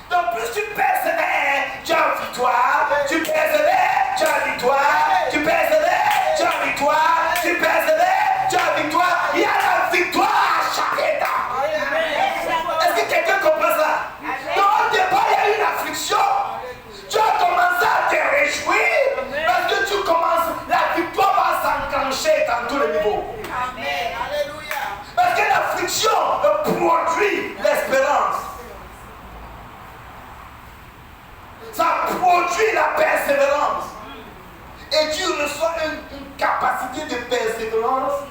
Donc plus tu persévères, tu as victoire. Tu persévères, tu as victoire. Tu persévères, tu as victoire. Tu persévères, tu as victoire. Il y a la victoire à chaque étape. Est-ce que quelqu'un comprend ça? Donc au départ, il y a une affliction. Tu as commencé à te réjouir parce que tu commences, la victoire va s'enclencher dans tous les niveaux. Amen. Alléluia. Parce que l'affliction produit l'espérance. Ça produit la persévérance. Et tu reçois une capacité de persévérance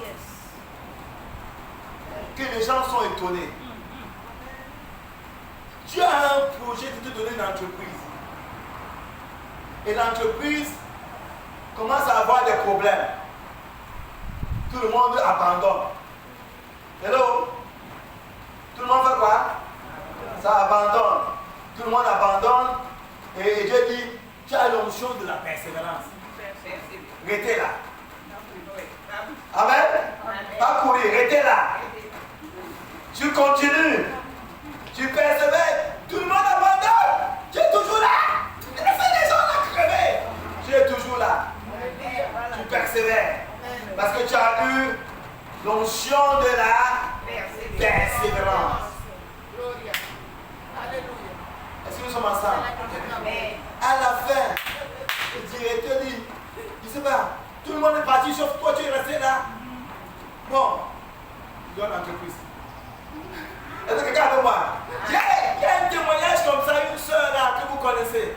que les gens sont étonnés. Tu as un projet de te donner une entreprise. Et l'entreprise commence à avoir des problèmes. Tout le monde abandonne. Hello? Tout le monde fait quoi? Ça abandonne. Tout le monde abandonne. Et Dieu dit, tu as l'onction de la persévérance. Restez là. Amen? Pas courir, restez là. Tu continues. Tu persévères. Tout le monde abandonne. Tu es toujours là. Laissez les gens là crever. Tu es toujours là. Tu persévères. Parce que tu as eu l'onction de la persévérance. Gloria. Alléluia. Est-ce que nous sommes ensemble? À la fin, le directeur dit, je ne sais pas, tout le monde est parti sauf toi, tu es resté là. Bon, je donne l'entreprise. Est-ce que quelqu'un avec moi? Il y a un témoignage comme ça, une soeur là que vous connaissez.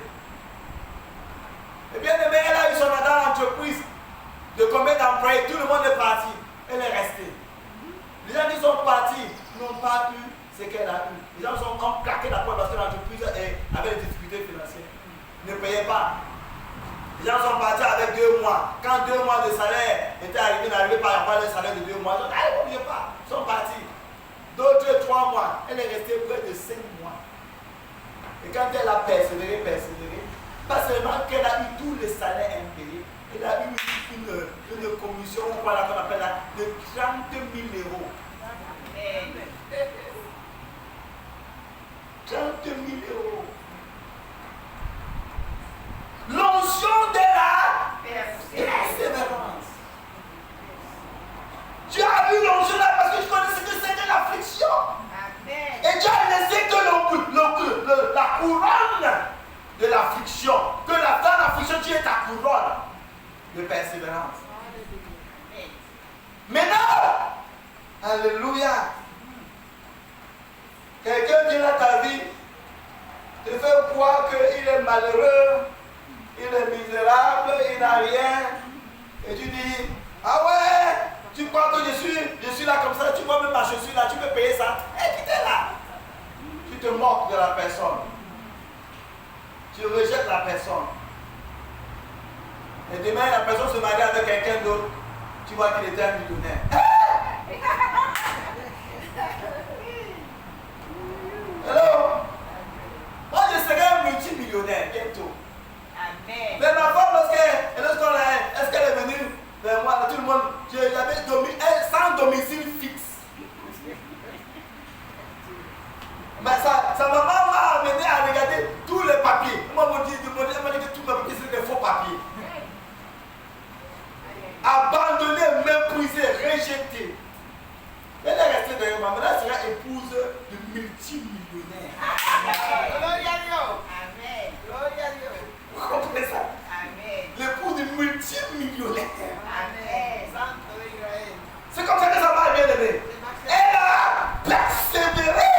Et bien aimé, elle a eu son dans l'entreprise. De combien d'employés? Tout le monde est parti. Elle est restée. Les gens qui sont partis n'ont pas eu ce qu'elle a eu. Les gens sont claqués la porte parce que l'entreprise avait des difficultés financières. Ne payait pas. Les gens sont partis avec 2 mois. Quand 2 mois de salaire étaient arrivés, n'arrivaient pas à avoir le salaire de 2 mois. Ils ont dit, ah, ils ne pas. Ils sont partis. D'autres 3 mois. Elle est restée près de 5 mois. Et quand elle a persévéré, pas seulement qu'elle a eu tous les salaires impayés, elle a eu une commission, qu'on appelle là, de 30 000 euros. 30 000 euros. L'onction de la persévérance. Tu as vu l'onction là parce que tu connaissais que c'était l'affliction. Et tu as laissé que la couronne de l'affliction, que dans l'affliction tu es ta couronne de persévérance. Maintenant, alléluia. Quelqu'un vient dans ta vie, te fait croire qu'il est malheureux, il est misérable, il n'a rien. Et tu dis, ah ouais, tu crois que je suis là comme ça, tu vois même ma chaussure là, tu peux payer ça. Et qui t'es là? Tu te moques de la personne. Tu rejettes la personne. Et demain, la personne se marie avec quelqu'un d'autre, tu vois qu'il était un millionnaire. Hello? Moi, je serai un multimillionnaire bientôt. Amen. Mais ma femme, est-ce qu'elle est venue vers moi, tout le monde, j'avais sans domicile fixe. Mais sa maman m'a amené à regarder tous les papiers. Moi, elle m'a dit que tous mes papiers, c'est des faux papiers. Abandonné, méprisé, rejeté. Elle est restée derrière moi. Maintenant, elle sera épouse de multimillionnaire. Gloria a Dios. Amén. Gloria a Dios. Vous comprenez ça? Amén. L'épouse de multimillionnaire. Amén. Santo de Israël. C'est comme ça que ça va, bien aimé. Elle a persévéré.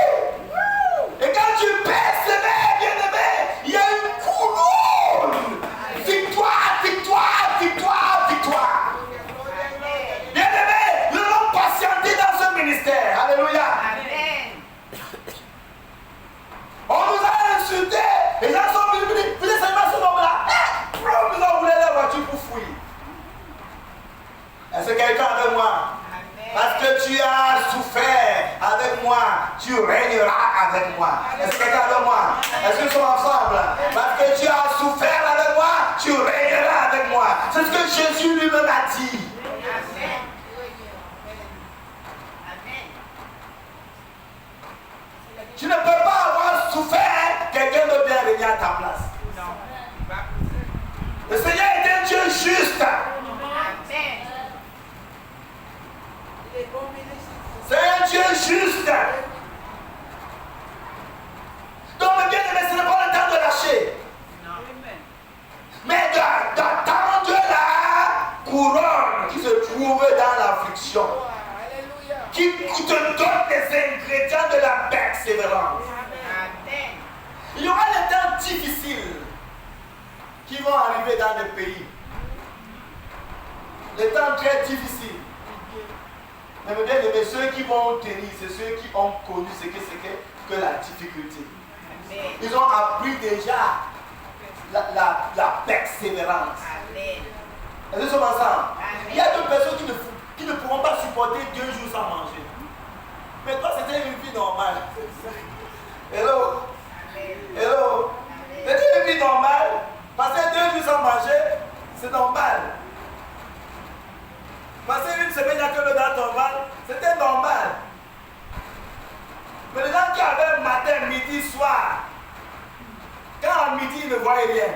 Et quand tu persévères, bien aimé, il y a une couronne. Victoire, victoire, victoire, victoire. Bien aimé, nous allons patienter dans ce ministère. Alléluia. Amén. On nous a insultés. Les gens sont venus dire, vous êtes seulement ce homme-là. Nous avons voulu la voiture pour fouiller. Est-ce que quelqu'un avec moi? Parce que tu as souffert avec moi, tu régneras avec moi. Est-ce que quelqu'un avec moi? Est-ce que nous sommes ensemble? Parce que tu as souffert avec moi, tu régneras avec moi. C'est ce que Jésus lui-même a dit. Amén. Amén. Tu ne peux pas avoir souffert, quelqu'un de bien régner à ta place. Le Seigneur est un Dieu juste. Amén. C'est un Dieu juste. Donc, bien aimé, ce n'est pas le temps de lâcher. Mais d'attendre la couronne qui se trouve dans l'affliction. Alléluia. Qui te donne les ingrédients de la persévérance. Amén. Il y aura des temps difficiles qui vont arriver dans le pays. Les temps très difficiles. Mais bien aimé, ceux qui vont tenir, c'est ceux qui ont connu ce que c'est que la difficulté. Amén. Ils ont appris déjà la persévérance. Amén. Est-ce que nous sommes ensemble? Amen. Il y a d'autres personnes qui ne pourront pas supporter 2 jours sans manger. Mais toi, c'était une vie normale. Hello? Amén. Hello? C'était une vie normale. Passer 2 jours sans manger, c'est normal. Passer une semaine à que le date normal, c'était normal. Mais les gens qui avaient matin, midi, soir, quand à midi ils ne voyaient rien,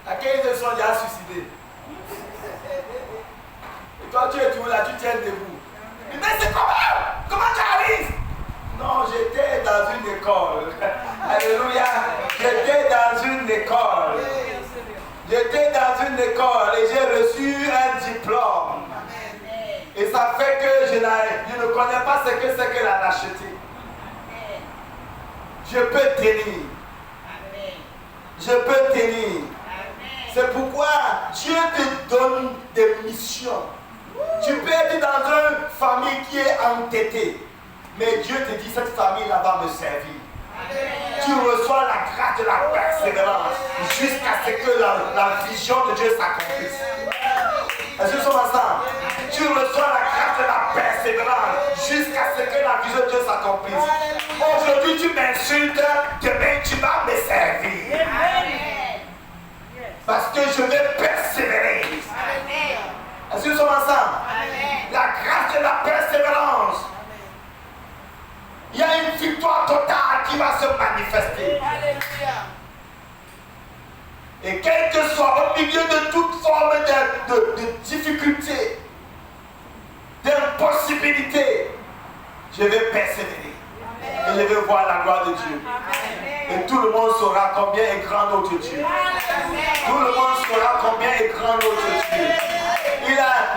à 15 heures ils sont déjà suicidés. Et toi tu es toujours là, tu tiens debout. Mais c'est comment tu arrives? Non, j'étais dans une école. Alléluia. J'étais dans une école. J'étais dans une école et j'ai reçu un diplôme. Et ça fait que je ne connais pas ce que c'est que la lâcheté. Je peux tenir. Je peux tenir. C'est pourquoi Dieu te donne des missions. Tu peux être dans une famille qui est entêtée. Mais Dieu te dit, cette famille-là va me servir. Tu reçois la grâce de la persévérance jusqu'à ce que la vision de Dieu s'accomplisse. Est-ce que nous sommes ensemble? Tu reçois la grâce de la persévérance jusqu'à ce que la vision de Dieu s'accomplisse. Aujourd'hui tu m'insultes, demain tu vas me servir. Parce que je vais persévérer. Est-ce que nous sommes ensemble? La grâce de la persévérance. Il y a une victoire totale qui va se manifester. Et quel que soit au milieu de toute forme de difficulté, d'impossibilité, je vais persévérer. Et je vais voir la gloire de Dieu. Et tout le monde saura combien est grand notre Dieu. Tout le monde saura combien est grand notre Dieu.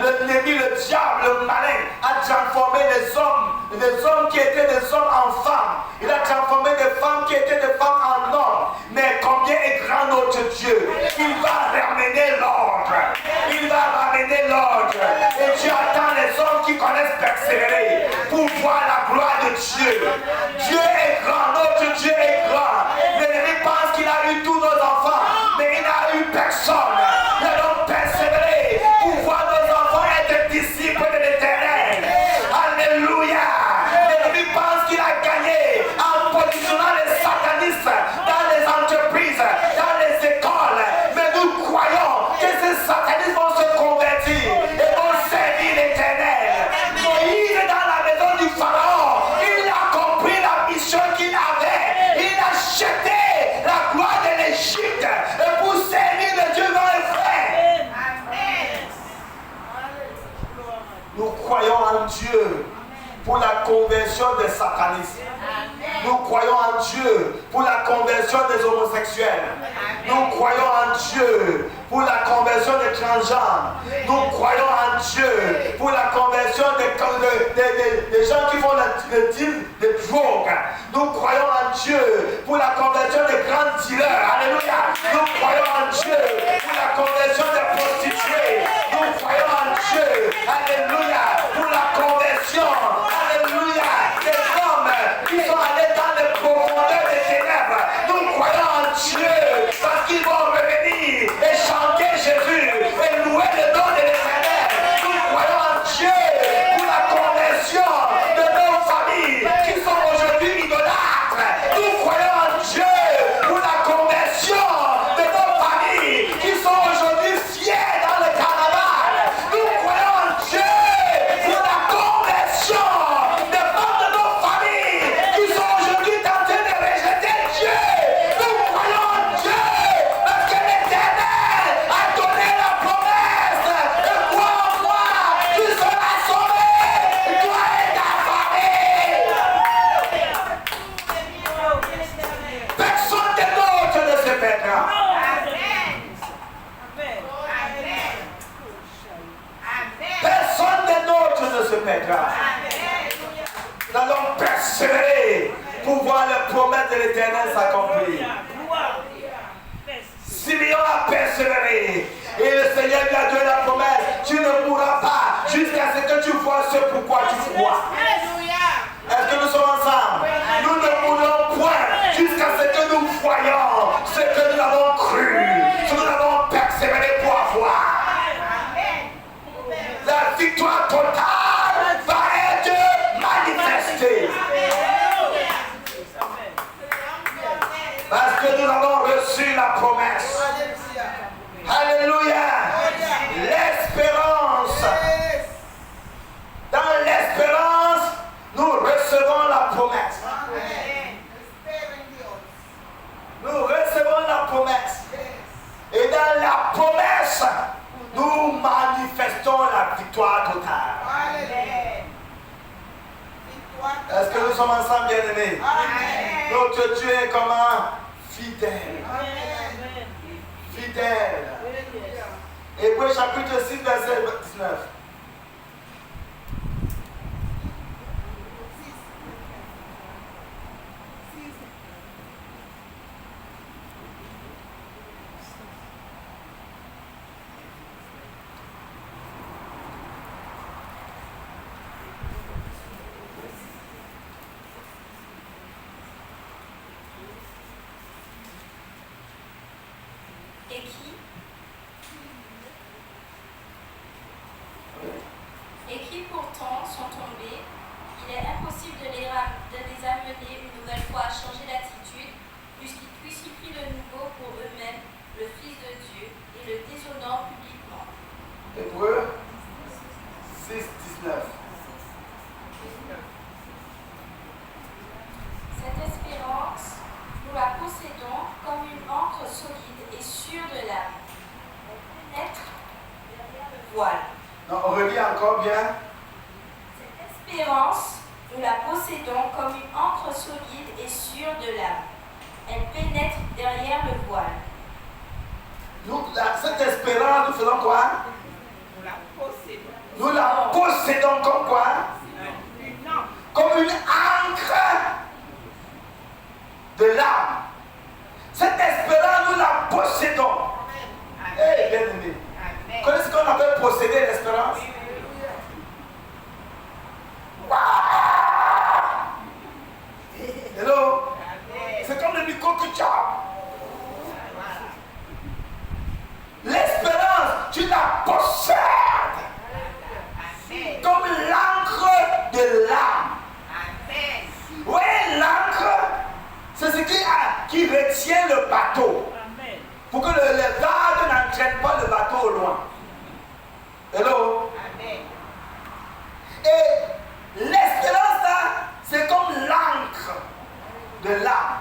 L'ennemi, le diable, le malin, a transformé les hommes qui étaient des hommes en femmes. Il a transformé des femmes qui étaient des femmes en hommes. Mais combien est grand notre Dieu. Il va ramener l'ordre. Il va ramener l'ordre. Et Dieu attend les hommes qui connaissent persévérer pour voir la gloire de Dieu. Dieu est grand, notre Dieu est grand. L'ennemi pense qu'il a eu tous nos enfants, mais il n'a eu personne. Il a donc persévéré pour voir nos enfants être disciples de l'Éternel. Alléluia. L'ennemi pense qu'il a gagné en positionnant les satanistes dans les entreprises, dans les écoles. Mais nous croyons que ces satanistes vont se convertir et vont servir l'Éternel. Moïse est dans la maison du Pharaon. Il a compris la mission qu'il avait. Il a jeté la gloire de l'Égypte pour servir le Dieu dans les frères. Nous croyons en Dieu pour la conversion des satanistes. Nous croyons en Dieu pour la conversion des homosexuels. Nous croyons en Dieu pour la conversion des transgenres. Nous croyons en Dieu pour la conversion des gens qui font le deal de drogue. Nous croyons en Dieu pour la conversion des grands dealers. Alléluia. Nous croyons en Dieu pour la conversion des prostituées. Nous croyons en Dieu. Alléluia. Pour la conversion. Alléluia. Des hommes qui sont allés dans les profondeurs des ténèbres. Nous croyons en Dieu parce qu'ils vont revenir et chanter Jésus et louer le nom de l'Éternel. Nous croyons en Dieu pour la conversion de nos familles qui sont aujourd'hui idolâtres. Nous croyons en Dieu pour la conversion de nos familles qui sont aujourd'hui fiers dans le carnaval. Nous croyons en Dieu pour la conversion des membres de nos familles qui sont aujourd'hui tentés de rejeter Dieu. Nous croyons en Dieu parce que l'Éternel a donné la promesse. Et crois en moi, tu seras sauvé, toi et ta famille. Personne des nôtres ne se perdra. Personne des nôtres ne se perdra. Nous allons persévérer pour voir les promesses de l'Éternel s'accomplir. Simeon a persévéré et le Seigneur lui a donné la promesse. Tu ne mourras pas jusqu'à ce que tu vois ce pourquoi tu crois. Est-ce que nous sommes ensemble? Nous ne mourrons point jusqu'à ce que nous voyons ce que nous avons cru, ce que nous avons persévéré pour avoir. La victoire totale va être manifestée. Parce que nous avons reçu la promesse. Alléluia. L'espérance. Dans l'espérance, nous recevons la promesse. Nous recevons la promesse. Et dans la promesse, nous manifestons la victoire totale. Est-ce que nous sommes ensemble, bien-aimés? Notre Dieu est comment? Fidèle. Fidèle. Hébreux chapitre 6, verset 19. qui pourtant sont tombés, il est impossible de les amener une nouvelle fois à changer d'attitude, puisqu'ils crucifient de nouveau pour eux-mêmes le Fils de Dieu et le déshonorent publiquement. Hébreux 6, 19. Cette espérance, nous la possédons comme une ancre solide et sûre de l'âme. Elle pénètre derrière le voile. Non, on relit encore bien. Cette espérance, nous la possédons comme une ancre solide et sûre de l'âme. Elle pénètre derrière le voile. Cette espérance, nous faisons quoi? Nous la possédons. Nous la possédons comme quoi? Comme une ancre de l'âme. Cette espérance, nous la possédons. Eh, bien aimé. Vous connaissez ce qu'on appelle posséder l'espérance? Wow! Hello? C'est comme le micro que tu as. L'espérance, tu la possèdes comme l'encre de l'âme. Oui, l'encre, c'est ce qui retient le bateau. Pour que le vague n'entraîne pas le bateau au loin. Hello? Et l'espérance là, c'est comme l'encre de l'âme.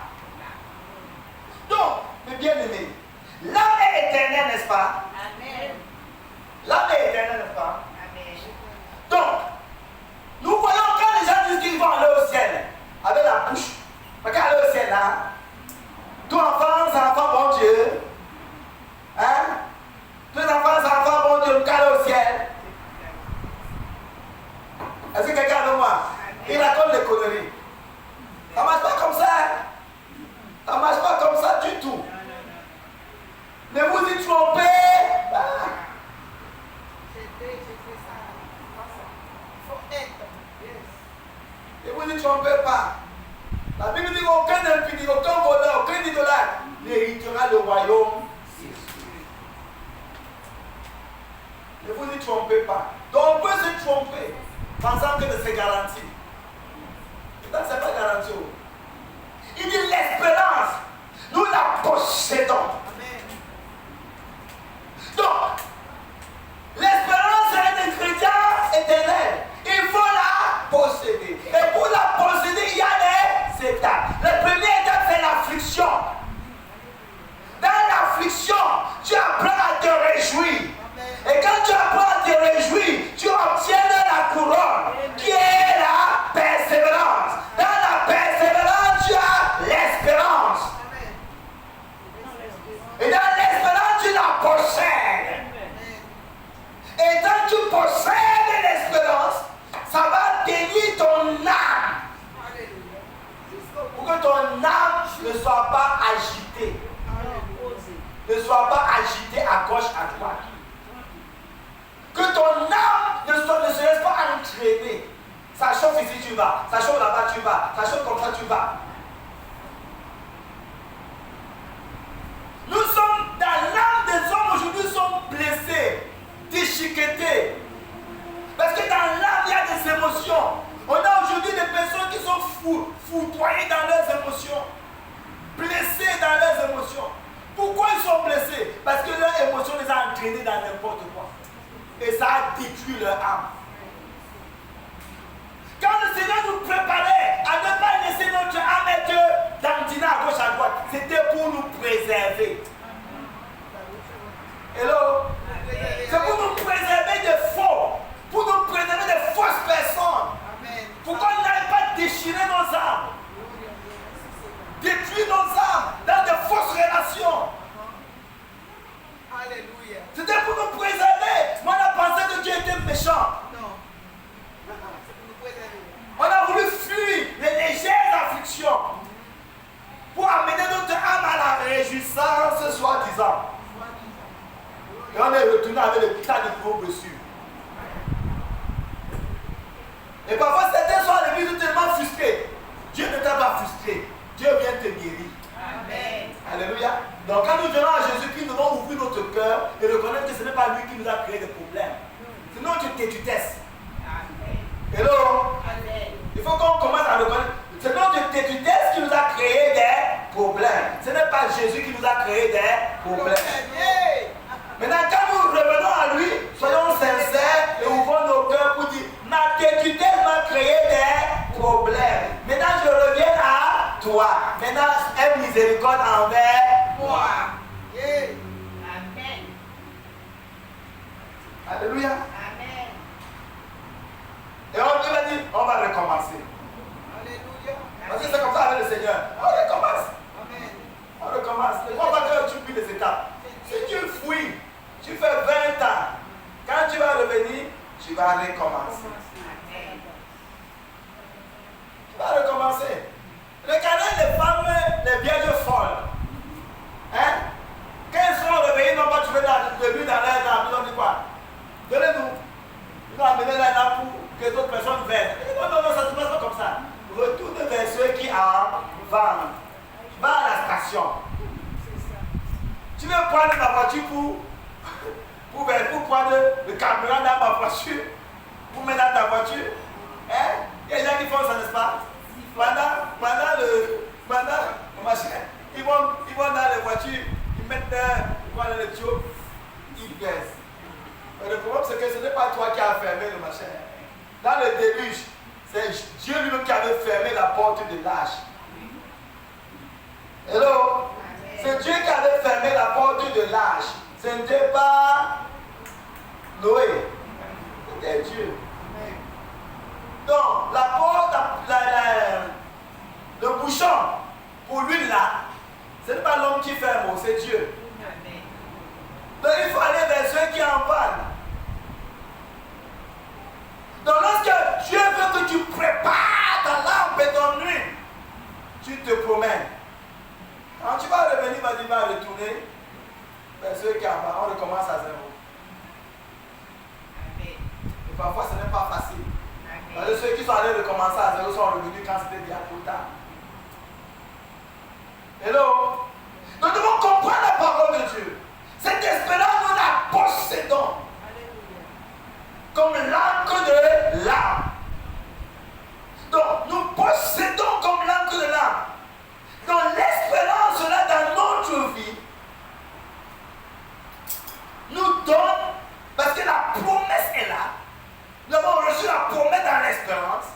Donc, mes bien-aimés, l'âme est éternelle, n'est-ce pas? L'âme est éternelle, n'est-ce pas? Donc, nous voyons quand les gens disent qu'ils vont aller au ciel, avec la bouche, mais quand aller au ciel là, tout enfant, c'est enfant bon Dieu. Hein? Tous les enfants, c'est enfant bon Dieu, quand aller au ciel. Est-ce que quelqu'un avec moi? Il raconte des conneries. Ça ne marche pas comme ça. Ça ne marche pas comme ça du tout. Ne vous y trompez. Ne vous y trompez pas. La Bible dit qu'aucun impuni, aucun voleur, aucun idolâtre n'héritera le royaume. Ne vous y trompez pas. Donc on peut se tromper, pensant que c'est garanti. Pourtant, ce n'est pas garanti. Il dit l'espérance, nous la possédons. Donc, l'espérance est un ingrédient éternel. Il faut la posséder. Et pour la posséder, il y a des étapes. La première étape, c'est l'affliction. Dans l'affliction, tu apprends à te réjouir. Et quand tu apprends à te réjouir, tu obtiens la couronne, qui est la persévérance. Dans la persévérance, tu as l'espérance. Et dans l'espérance, tu la possèdes. Et quand tu possèdes l'espérance, ça va tenir ton âme. Pour que ton âme ne soit pas agitée. Ne soit pas agitée à gauche, à droite. Que ton âme ne se laisse pas entraîner. Ça chauffe ici, tu vas. Ça chauffe là-bas, tu vas. Ça chauffe comme ça, tu vas. Nous sommes dans l'âme des hommes aujourd'hui, nous sommes blessés, déchiquetés. Parce que dans l'âme, il y a des émotions. On a aujourd'hui des personnes qui sont foudroyées dans leurs émotions, blessées dans leurs émotions. Pourquoi ils sont blessés? Parce que leurs émotions les ont entraînés dans n'importe quoi. Et ça a détruit leur âme. Quand le Seigneur nous préparait à ne pas laisser notre âme être dandinée à gauche à droite, c'était pour nous préserver. Hello? C'est pour nous préserver des faux, pour nous préserver des fausses personnes. Pour qu'on n'aille pas déchirer nos âmes, détruire nos âmes dans de fausses relations. Alléluia. C'était pour nous préserver. Moi, on a pensé que Dieu était méchant. Non. C'est pour nous préserver. On a voulu fuir les légères afflictions pour amener notre âme à la réjouissance, soi-disant. Et on est retourné avec le tas de gros blessures. Et parfois, certains sont à l'église tellement frustrés. Dieu ne t'a pas frustré. Dieu vient te guérir. Amen. Alléluia. Donc quand nous venons à Jésus-Christ, nous devons ouvrir notre cœur et reconnaître que ce n'est pas lui qui nous a créé des problèmes. Sinon tu testes. Hello? Il faut qu'on commence à reconnaître. C'est notre tétutesse qui nous a créé des problèmes. Ce n'est pas Jésus qui nous a créé des problèmes. Maintenant, quand nous revenons à lui, soyons sincères et ouvrons nos cœurs pour dire ma tétutesse m'a créé des problèmes. Maintenant, je reviens à toi. Maintenant, aie miséricorde envers moi. Amen. Alléluia. Amen. Et on va dire, on va recommencer. Alléluia. Parce que c'est comme ça avec le Seigneur. On recommence. Amen. On recommence. Ne crois pas que tu puis les étapes. Si tu fuis, tu fais 20 ans. Quand tu vas revenir, tu vas recommencer. Tu vas recommencer. Regardez les femmes, les vierges folles. Hein? Quand elles sont réveillées, ils n'ont pas trouvé de but dans leur âme. Ils ont dit quoi? Donnez-nous. Ils ont amené leur âme pour que d'autres personnes viennent. Non, non, non, ça ne se passe pas comme ça. Retourne vers ceux qui en vendent. Va à la station. Tu veux prendre ma voiture pour prendre le carburant dans ma voiture, pour mettre dans ta voiture. Hein? Il y a des gens qui font ça, n'est-ce pas? Pendant le machin, ils vont dans les voitures, ils mettent ils prennent le tuyau, ils baissent. Mais le problème, c'est que ce n'est pas toi qui as fermé le machin. Dans le déluge, c'est Dieu lui-même qui avait fermé la porte de l'âge. Hello? C'est Dieu qui avait fermé la porte de l'âge. Ce n'était pas Noé. C'était Dieu. Donc, la porte, le bouchon, pour lui là, ce n'est pas l'homme qui fait un mot, c'est Dieu. Donc, il faut aller vers ceux qui en parlent. Donc, lorsque Dieu veut que tu prépares ta lampe et ton nuit, tu te promènes. Quand tu vas revenir, tu vas retourner vers ceux qui en parlent. On recommence à zéro. Et parfois, ce n'est pas facile. Parce que ceux qui sont allés recommencer à zéro sont revenus quand c'était déjà trop tard. Hello? Nous devons comprendre la parole de Dieu. Cette espérance, nous la possédons. Comme l'encre de l'âme. Donc, nous possédons comme l'encre de l'âme. Donc, l'espérance là dans notre vie nous donne, parce que la promesse est là. Nous avons reçu la promesse dans l'espérance.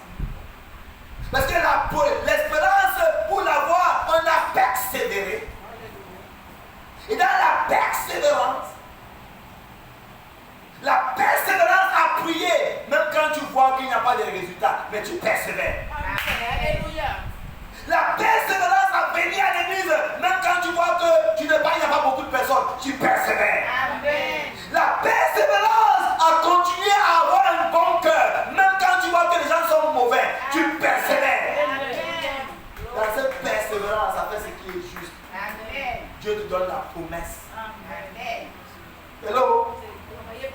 Parce que l'espérance, pour l'avoir, on a persévéré. Et dans la persévérance a prié, même quand tu vois qu'il n'y a pas de résultat, mais tu persévères. Alléluia. La persévérance a béni à l'église, même quand tu vois que il n'y a pas beaucoup de personnes, tu persévères. Amen. La persévérance a continué à avoir un bon cœur, même quand tu vois que les gens sont mauvais, tu persévères. Amen. Dans cette persévérance, ça fait ce qui est juste. Amen. Dieu te donne la promesse. Amen. Hello?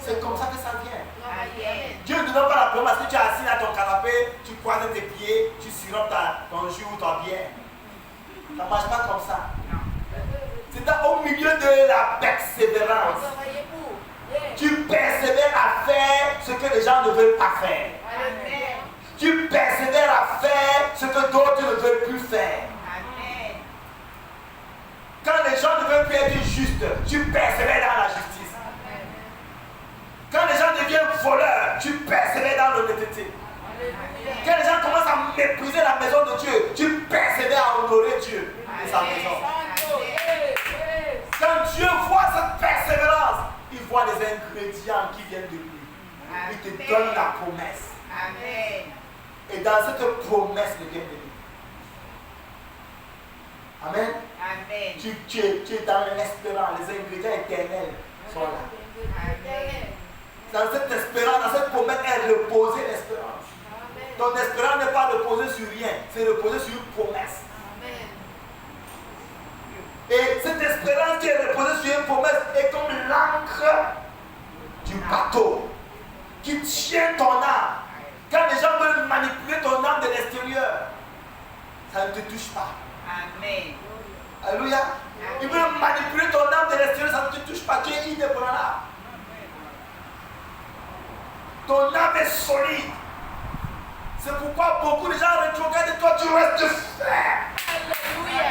C'est comme ça que ça vient. Amen. Dieu ne te donne pas la promesse que tu es assis à ton canapé, tu croises tes pieds, tu sirotes ton jus ou ta bière. Ça ne marche pas comme ça. C'est au milieu de la persévérance. Tu persévères à faire ce que les gens ne veulent pas faire. Amen. Tu persévères à faire ce que d'autres ne veulent plus faire. Amen. Quand les gens ne veulent plus être justes, tu persévères dans la justice. Quand les gens deviennent voleurs, tu persévères dans l'honnêteté. Quand les gens commencent à mépriser la maison de Dieu, tu persévères à honorer Dieu et sa maison. Quand Dieu voit cette persévérance, il voit les ingrédients qui viennent de lui. Il te donne la promesse. Amen. Et dans cette promesse, il vient de lui. Amen. Amen. Tu es dans l'espérance, les ingrédients éternels sont là. Amen. Dans cette espérance, dans cette promesse, est reposée l'espérance. Ton espérance n'est pas reposée sur rien, c'est reposée sur une promesse. Et cette espérance qui est reposée sur une promesse est comme l'encre du bateau qui tient ton âme. Quand les gens veulent manipuler ton âme de l'extérieur, ça ne te touche pas. Amen. Alléluia. Il veut manipuler ton âme de l'extérieur, ça ne te touche pas, tu es indépendant. Ton âme est solide. C'est pourquoi beaucoup de gens retrograde et toi tu restes ferme. Alléluia.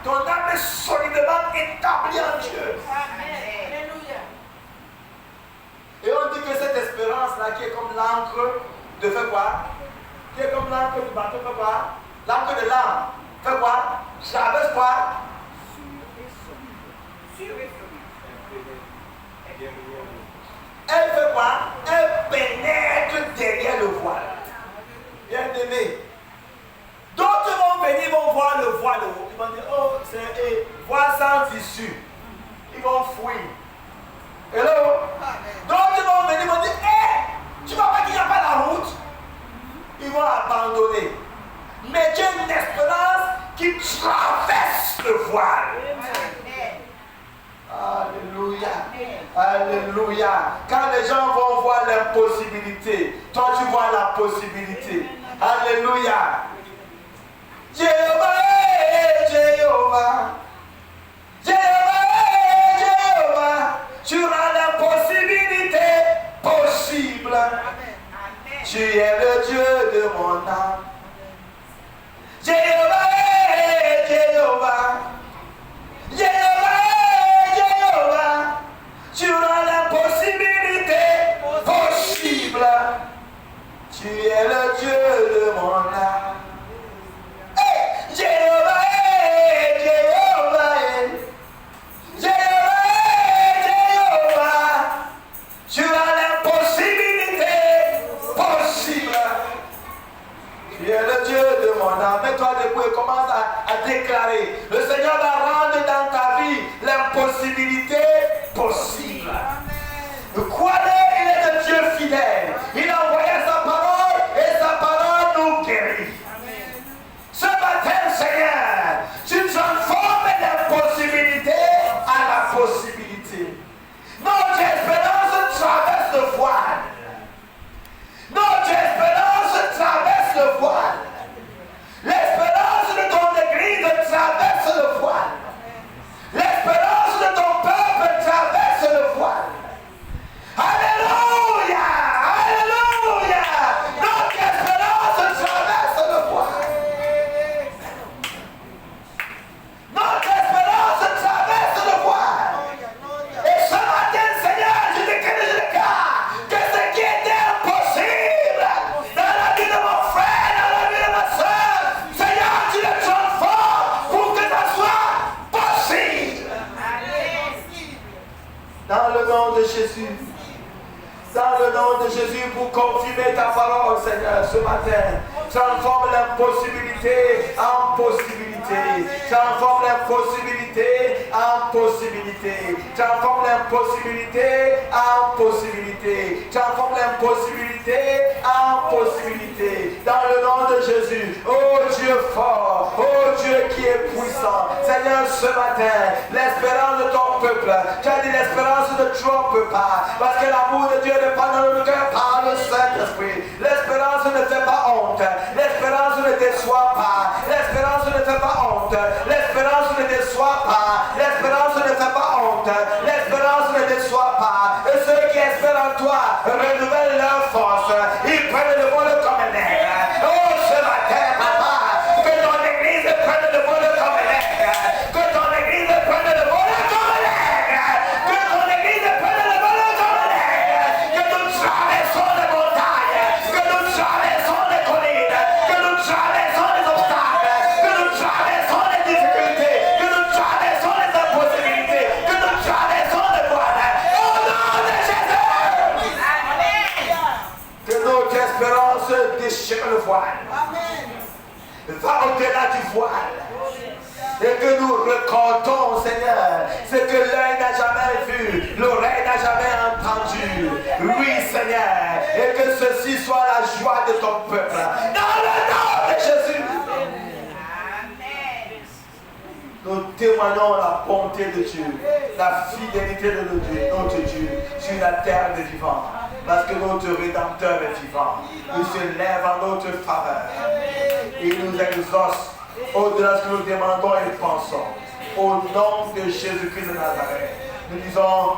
Ton âme est solidement établie en Dieu. Amen. Alléluia. Et on dit que cette espérance-là qui est comme l'encre de fait quoi? Qui est comme l'encre du bateau fait quoi? L'encre de l'âme fait quoi? Traverse quoi? Elle fait quoi? Elle pénètre derrière le voile. Bien aimé. D'autres vont venir, vont voir le voile. Ils vont dire, oh, c'est un voile sans issue. Ils vont fuir. Hello? D'autres vont venir, vont dire, hé, tu ne vois pas qu'il n'y a pas la route? Ils vont abandonner. Mais tu as une espérance qui traverse le voile. Alléluia. Alléluia. Quand les gens vont voir l'impossibilité, toi tu vois la possibilité. Alléluia. Jéhovah, Jéhovah. Jéhovah, Jéhovah. Tu rends l'impossibilité possible. Tu es le Dieu de mon âme. Jéhovah, Jéhovah. Jéhovah, Jéhovah. Tu rends l'impossibilité possible. Tu es le Dieu de mon âme. Hey, Jéhovah, Jéhovah, Jéhovah, Jéhovah. Tu rends l'impossibilité possible. Tu es le Dieu de mon âme. Mets-toi debout et commence à déclarer. Le Seigneur va rendre dans ta vie l'impossibilité possible. Crois-le, il est un Dieu fidèle. Il a envoyé sa parole et sa parole nous guérit. Ce matin, Seigneur, tu transformes l'impossibilité à la possibilité. Notre espérance traverse le voile. Notre espérance traverse le voile. L'espérance de ton église traverse le voile. L'espérance de ton peuple traverse le voile. Alléluia! Alléluia! Notre espérance traverse le voile. Notre espérance traverse le voile. Et ce matin, Seigneur, je déclare que ce qui était impossible dans la vie de mon frère, dans la vie de ma soeur, Seigneur, tu le transformes pour que ça soit possible. Dans le nom de Jésus. Dans le nom de Jésus, pour confirmer ta parole, Seigneur, ce matin, transforme l'impossibilité en possibilité. Transforme l'impossibilité en possibilité. Transforme l'impossibilité en possibilité. Transforme l'impossibilité en possibilité. Dans le nom de Jésus, oh Dieu fort, oh Dieu qui est puissant, Seigneur, ce matin, l'espérance de ton peuple, tu as dit l'espérance ne trompe pas, parce que l'amour de Dieu n'est pas dans le cœur par le Saint-Esprit. L'espérance ne fait pas honte, l'espérance ne déçoit pas, l'espérance ne fait pas honte, l'espérance ne déçoit pas, l'espérance ne fait pas honte, l'espérance ne déçoit pas. Et ceux qui espèrent en toi renouvellent leur force, ils prennent le vol comme un aigle. Oh, ce matin, papa, que ton église prenne le vol comme un aigle, que ton église prenne le vol comme un aigle, que ton église prenne le vol comme un aigle, que nous traversons les montagnes, que nous traversons les collines, que nous traversons les obstacles, que nous traversons les difficultés, que nous traversons les impossibilités, que nous traversons les voiles. Au nom de Jésus! Que notre espérance déchire le voile. Va au-delà du voile. Et que nous recordons, Seigneur, ce que l'œil n'a jamais vu, l'oreille n'a jamais entendu. Oui, Seigneur, et que ceci soit la joie de ton peuple. Dans le nom de Jésus. Nous témoignons la bonté de Dieu, la fidélité de notre Dieu sur la terre des vivants. Parce que notre Rédempteur est vivant. Il se lève en notre faveur. Il nous exauce au-delà de ce que nous demandons et pensons. au nom de Jésus-Christ de Nazareth. Nous disons